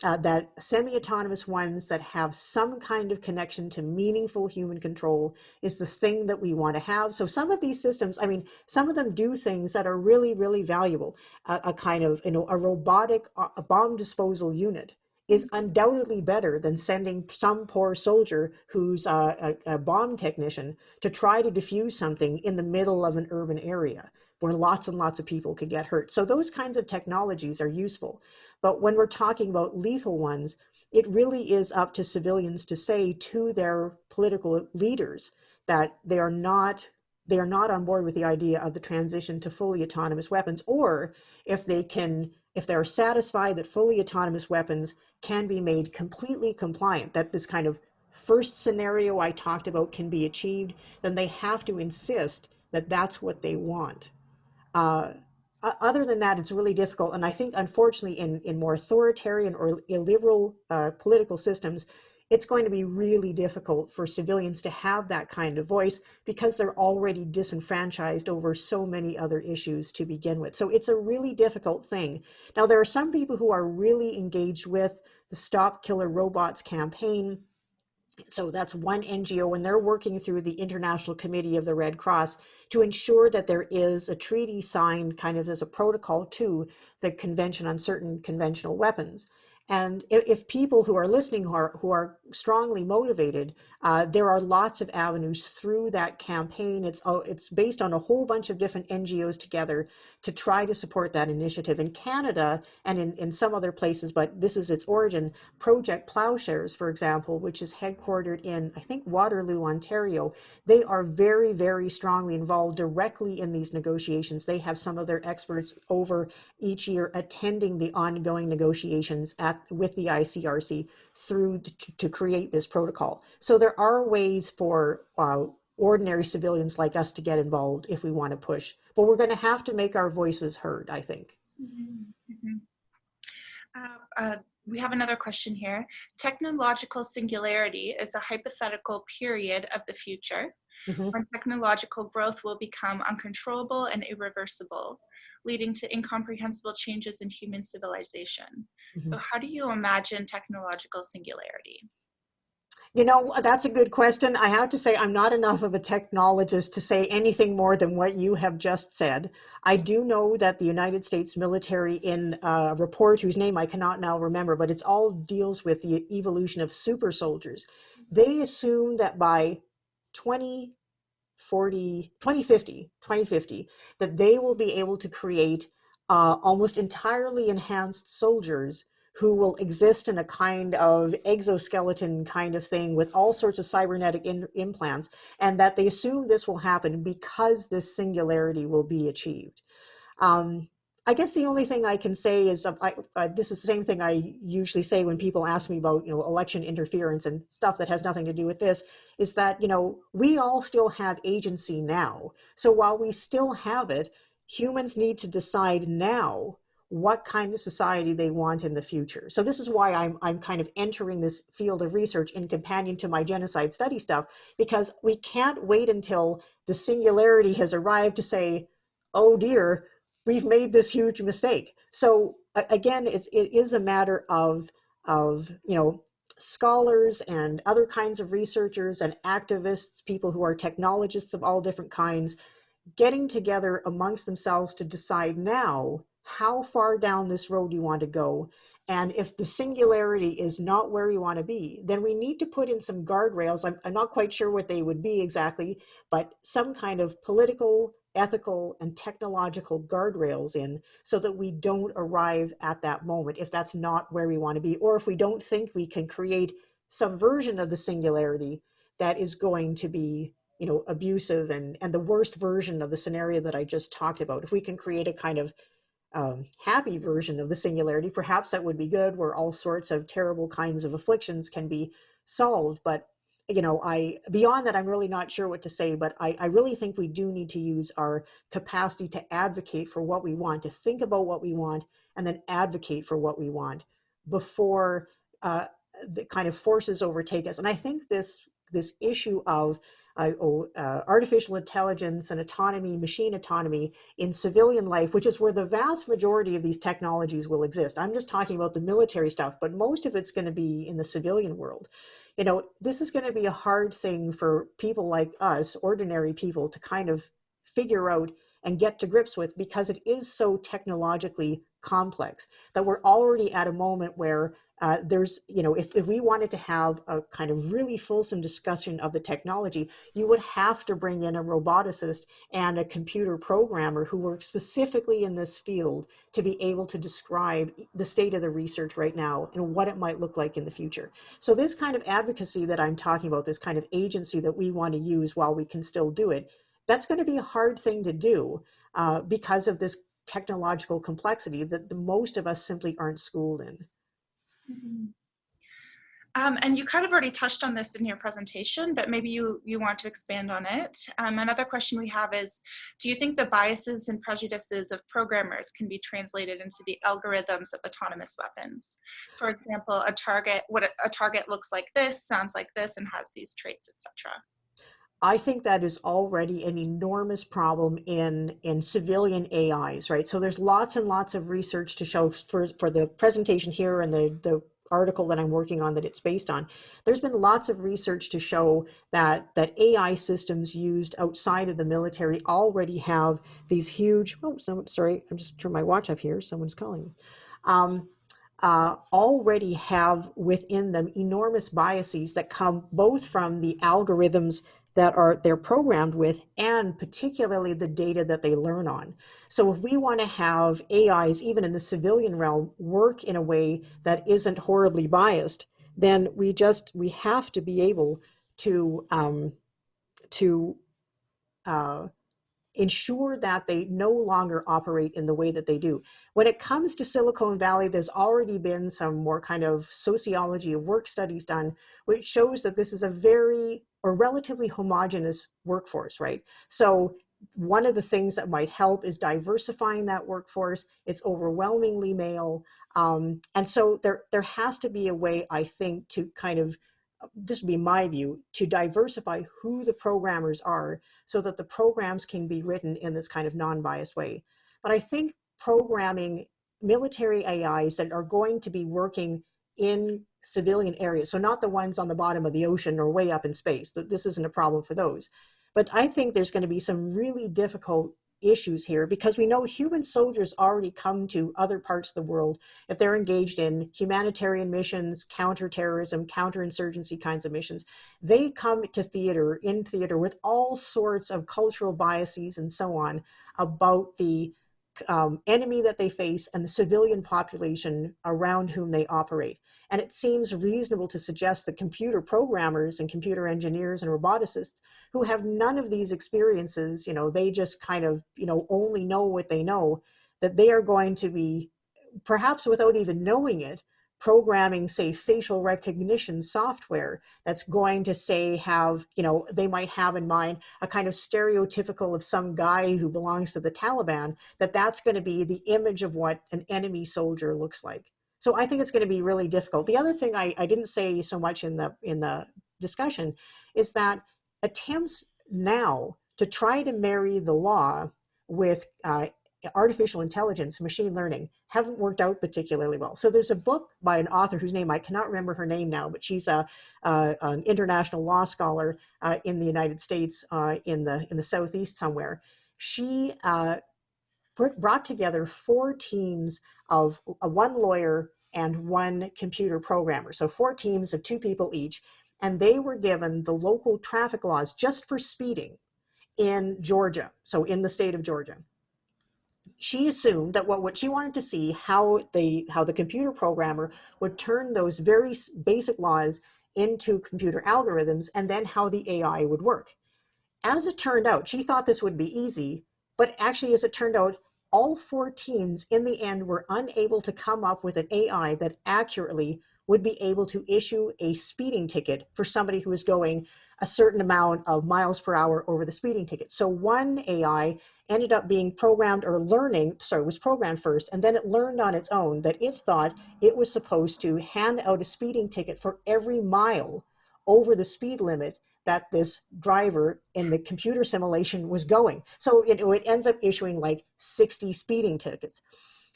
that semi-autonomous ones that have some kind of connection to meaningful human control is the thing that we want to have. So some of these systems, I mean, some of them do things that are really, really valuable. A kind of, a robotic bomb disposal unit is undoubtedly better than sending some poor soldier who's a bomb technician to try to defuse something in the middle of an urban area where lots and lots of people could get hurt. So those kinds of technologies are useful. But when we're talking about lethal ones, it really is up to civilians to say to their political leaders that they are not on board with the idea of the transition to fully autonomous weapons, or if they're satisfied that fully autonomous weapons can be made completely compliant, that this kind of first scenario I talked about can be achieved, then they have to insist that that's what they want. Uh, Other than that, it's really difficult. And I think, unfortunately, in more authoritarian or illiberal political systems, it's going to be really difficult for civilians to have that kind of voice because they're already disenfranchised over so many other issues to begin with. So it's a really difficult thing. Now, there are some people who are really engaged with the Stop Killer Robots campaign. So that's one NGO, and they're working through the International Committee of the Red Cross to ensure that there is a treaty signed kind of as a protocol to the Convention on Certain Conventional Weapons. And if people who are listening who are strongly motivated, there are lots of avenues through that campaign. It's based on a whole bunch of different NGOs together to try to support that initiative. In Canada and in some other places, but this is its origin, Project Plowshares, for example, which is headquartered in, I think, Waterloo, Ontario, they are very, very strongly involved directly in these negotiations. They have some of their experts over each year attending the ongoing negotiations with the ICRC to create this protocol. So there are ways for ordinary civilians like us to get involved if we want to push, but we're going to have to make our voices heard, I think. Mm-hmm. We have another question here. Technological singularity is a hypothetical period of the future when technological growth will become uncontrollable and irreversible, leading to incomprehensible changes in human civilization. So how do you imagine technological singularity? You know, that's a good question. I have to say, I'm not enough of a technologist to say anything more than what you have just said. I do know that the United States military, in a report whose name I cannot now remember, but it's all deals with the evolution of super soldiers. They assume that by 2050, that they will be able to create almost entirely enhanced soldiers who will exist in a kind of exoskeleton kind of thing with all sorts of cybernetic implants, and that they assume this will happen because this singularity will be achieved. I guess the only thing I can say is this is the same thing I usually say when people ask me about, election interference and stuff that has nothing to do with this, is that, we all still have agency now. So while we still have it, humans need to decide now what kind of society they want in the future. So this is why I'm kind of entering this field of research in companion to my genocide study stuff, because we can't wait until the singularity has arrived to say, oh dear, we've made this huge mistake. So again, it is a matter of scholars and other kinds of researchers and activists, people who are technologists of all different kinds, getting together amongst themselves to decide now how far down this road you want to go. And if the singularity is not where we want to be, then we need to put in some guardrails. I'm not quite sure what they would be exactly, but some kind of political, ethical, and technological guardrails in so that we don't arrive at that moment if that's not where we want to be, or if we don't think we can create some version of the singularity that is going to be abusive and the worst version of the scenario that I just talked about. If we can create a kind of happy version of the singularity, perhaps that would be good, where all sorts of terrible kinds of afflictions can be solved. But beyond that, I'm really not sure what to say, but I really think we do need to use our capacity to advocate for what we want, to think about what we want, and then advocate for what we want before the kind of forces overtake us. And I think this issue of artificial intelligence and autonomy, machine autonomy in civilian life, which is where the vast majority of these technologies will exist. I'm just talking about the military stuff, but most of it's going to be in the civilian world. This is going to be a hard thing for people like us, ordinary people, to kind of figure out and get to grips with, because it is so technologically complex that we're already at a moment where there's, if we wanted to have a kind of really fulsome discussion of the technology, you would have to bring in a roboticist and a computer programmer who works specifically in this field to be able to describe the state of the research right now and what it might look like in the future. So this kind of advocacy that I'm talking about, this kind of agency that we want to use while we can still do it, that's going to be a hard thing to do because of this technological complexity that the most of us simply aren't schooled in. Mm-hmm. And you kind of already touched on this in your presentation, but maybe you want to expand on it. Another question we have is, do you think the biases and prejudices of programmers can be translated into the algorithms of autonomous weapons? For example, what a target looks like this, sounds like this, and has these traits, etc. I think that is already an enormous problem in civilian AIs, right? So there's lots and lots of research to show for the presentation here and the article that I'm working on that it's based on. There's been lots of research to show that AI systems used outside of the military already have these huge, oh, sorry, I'm just turning my watch off here. Someone's calling me. Um, already have within them enormous biases that come both from the algorithms that they're programmed with, and particularly the data that they learn on. So if we want to have AIs, even in the civilian realm, work in a way that isn't horribly biased, then we have to be able to to uh, ensure that they no longer operate in the way that they do. When it comes to Silicon Valley, there's already been some more kind of sociology of work studies done, which shows that this is a very or relatively homogenous workforce, right? So one of the things that might help is diversifying that workforce. It's overwhelmingly male. And so there has to be a way, I think, to kind of, this would be my view, to diversify who the programmers are so that the programs can be written in this kind of non-biased way. But I think programming military AIs that are going to be working in civilian areas, so not the ones on the bottom of the ocean or way up in space, this isn't a problem for those. But I think there's going to be some really difficult issues here because we know human soldiers already come to other parts of the world if they're engaged in humanitarian missions, counterterrorism, counterinsurgency kinds of missions. They come to in theater with all sorts of cultural biases and so on about the enemy that they face and the civilian population around whom they operate. And it seems reasonable to suggest that computer programmers and computer engineers and roboticists who have none of these experiences, they just kind of, only know what they know, that they are going to be, perhaps without even knowing it, programming, say, facial recognition software that's going to say they might have in mind a kind of stereotypical of some guy who belongs to the Taliban, that's going to be the image of what an enemy soldier looks like. So I think it's going to be really difficult. The other thing I didn't say so much in the discussion is that attempts now to try to marry the law with artificial intelligence, machine learning, haven't worked out particularly well. So there's a book by an author whose name I cannot remember her name now, but she's an international law scholar in the United States, in the Southeast somewhere. She brought together 4 teams of one lawyer and one computer programmer. So 4 teams of 2 people each, and they were given the local traffic laws just for speeding in Georgia, so in the state of Georgia. She assumed that what she wanted to see how the computer programmer would turn those very basic laws into computer algorithms, and then how the AI would work. As it turned out, she thought this would be easy, but actually, as it turned out, all 4 teams in the end were unable to come up with an AI that accurately would be able to issue a speeding ticket for somebody who is going a certain amount of miles per hour over the speeding ticket. So one AI ended up being programmed or was programmed first, and then it learned on its own that it thought it was supposed to hand out a speeding ticket for every mile over the speed limit that this driver in the computer simulation was going. So it ends up issuing like 60 speeding tickets.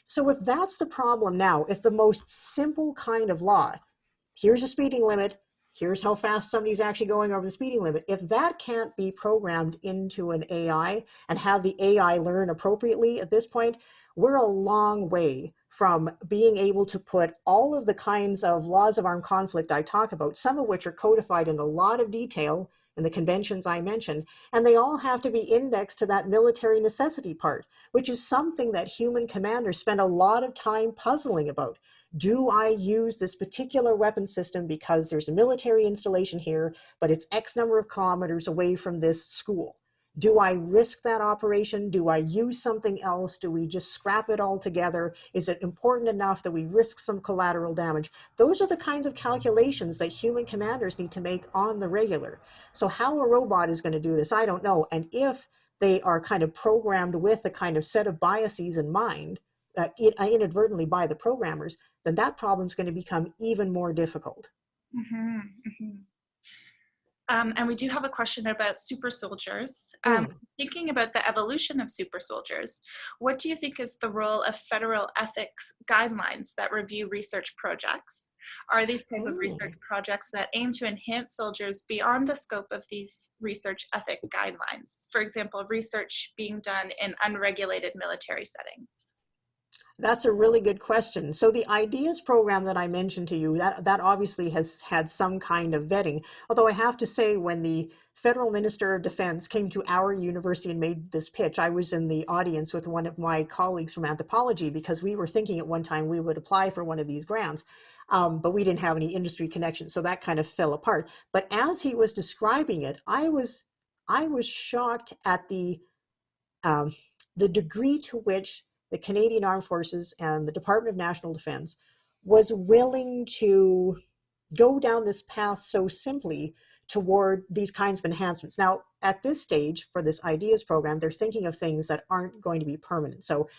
So if that's the problem now, if the most simple kind of law, here's a speeding limit, here's how fast somebody's actually going over the speeding limit, if that can't be programmed into an AI and have the AI learn appropriately at this point, we're a long way from being able to put all of the kinds of laws of armed conflict I talk about, some of which are codified in a lot of detail in the conventions I mentioned, and they all have to be indexed to that military necessity part, which is something that human commanders spend a lot of time puzzling about. Do I use this particular weapon system because there's a military installation here, but it's X number of kilometers away from this school? Do I risk that operation? Do I use something else? Do we just scrap it all together? Is it important enough that we risk some collateral damage? Those are the kinds of calculations that human commanders need to make on the regular. So how a robot is going to do this, I don't know. And if they are kind of programmed with a kind of set of biases in mind, inadvertently by the programmers, then that problem is going to become even more difficult. Mm-hmm, mm-hmm. And we do have a question about super soldiers. Mm. Thinking about the evolution of super soldiers, what do you think is the role of federal ethics guidelines that review research projects? Are these type of research Mm. projects that aim to enhance soldiers beyond the scope of these research ethic guidelines? For example, research being done in unregulated military settings. That's a really good question. So the ideas program that I mentioned to you, that obviously has had some kind of vetting. Although I have to say, when the federal minister of defense came to our university and made this pitch, I was in the audience with one of my colleagues from anthropology, because we were thinking at one time we would apply for one of these grants. But we didn't have any industry connections, so that kind of fell apart. But as he was describing it, I was shocked at um, the degree to which the Canadian Armed Forces and the Department of National Defense was willing to go down this path so simply toward these kinds of enhancements. Now, at this stage for this ideas program, they're thinking of things that aren't going to be permanent. So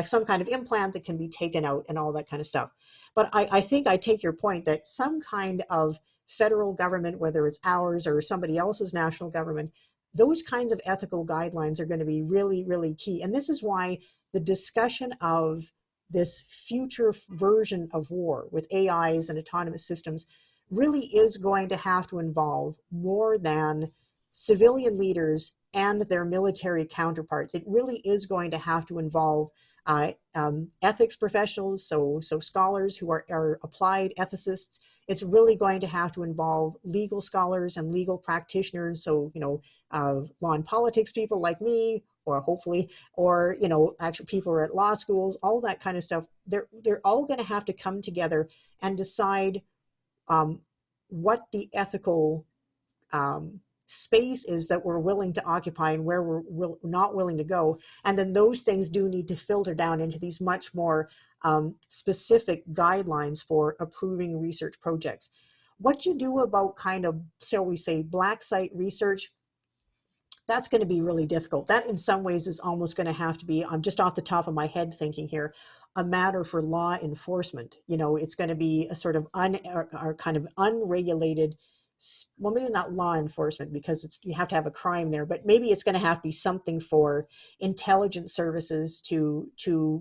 some kind of implant that can be taken out and all that kind of stuff. But I think I take your point that some kind of federal government, whether it's ours or somebody else's national government, those kinds of ethical guidelines are going to be really, really key. And this is why the discussion of this future version of war with AIs and autonomous systems really is going to have to involve more than civilian leaders and their military counterparts. It really is going to have to involve ethics professionals, so scholars who are applied ethicists. It's really going to have to involve legal scholars and legal practitioners, so law and politics people like me, or hopefully, or actually people who are at law schools, all that kind of stuff. They're all going to have to come together and decide what the ethical space is that we're willing to occupy and where we're not willing to go. And then those things do need to filter down into these much more specific guidelines for approving research projects. What you do about kind of, shall we say, black site research, that's going to be really difficult. That in some ways is almost going to have to be, I'm just off the top of my head thinking here, a matter for law enforcement. It's going to be a sort of or kind of unregulated, well, maybe not law enforcement, because you have to have a crime there, but maybe it's going to have to be something for intelligence services to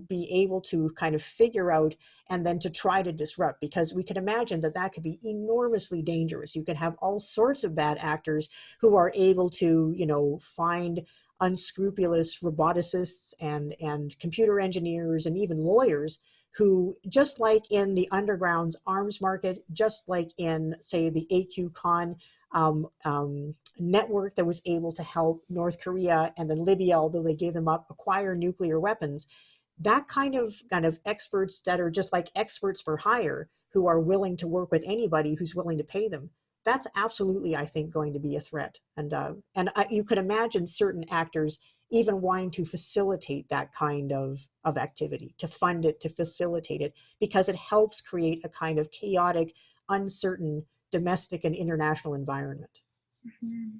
be able to kind of figure out and then to try to disrupt, because we could imagine that could be enormously dangerous. You could have all sorts of bad actors who are able to, find unscrupulous roboticists and computer engineers and even lawyers who, just like in the underground's arms market, just like in, say, the AQ-Con network that was able to help North Korea and then Libya, although they gave them up, acquire nuclear weapons, that kind of experts that are just like experts for hire, who are willing to work with anybody who's willing to pay them, that's absolutely, I think, going to be a threat. And you could imagine certain actors even wanting to facilitate that kind of activity, to fund it, to facilitate it, because it helps create a kind of chaotic, uncertain domestic and international environment. Mm-hmm.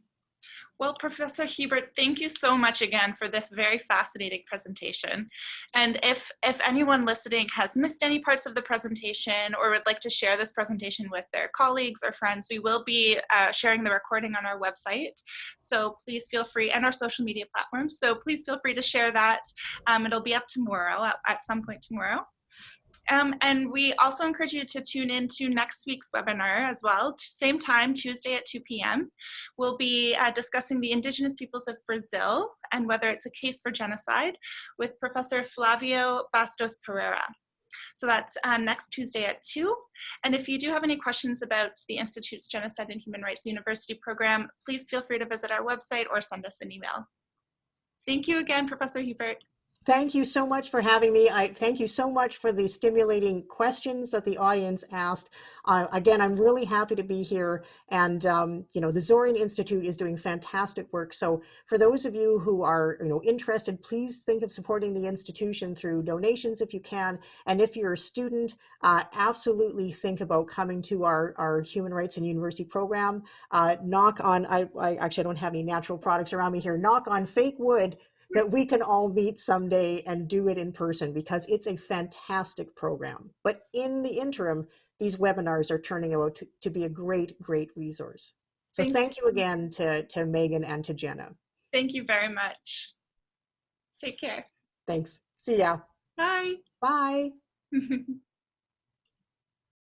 Well, Professor Hebert, thank you so much again for this very fascinating presentation. And if anyone listening has missed any parts of the presentation or would like to share this presentation with their colleagues or friends, we will be sharing the recording on our website. So please feel free, and our social media platforms. So please feel free to share that. It'll be up tomorrow, at some point tomorrow. And we also encourage you to tune in to next week's webinar as well. Same time, Tuesday at 2 p.m. We'll be discussing the indigenous peoples of Brazil and whether it's a case for genocide with Professor Flavio Bastos Pereira. So that's next Tuesday at 2. And if you do have any questions about the Institute's Genocide and Human Rights University program, please feel free to visit our website or send us an email. Thank you again, Professor Hebert. Thank you so much for having me. I thank you so much for the stimulating questions that the audience asked. Again, I'm really happy to be here. And the Zorian Institute is doing fantastic work. So for those of you who are interested, please think of supporting the institution through donations if you can. And if you're a student, absolutely think about coming to our Human Rights and University program. Knock on, I actually don't have any natural products around me here, knock on fake wood that we can all meet someday and do it in person, because it's a fantastic program. But in the interim, these webinars are turning out to be a great, great resource. So Thank thank you again to Megan and to Jenna. Thank you very much. Take care. Thanks. See ya. Bye. Bye.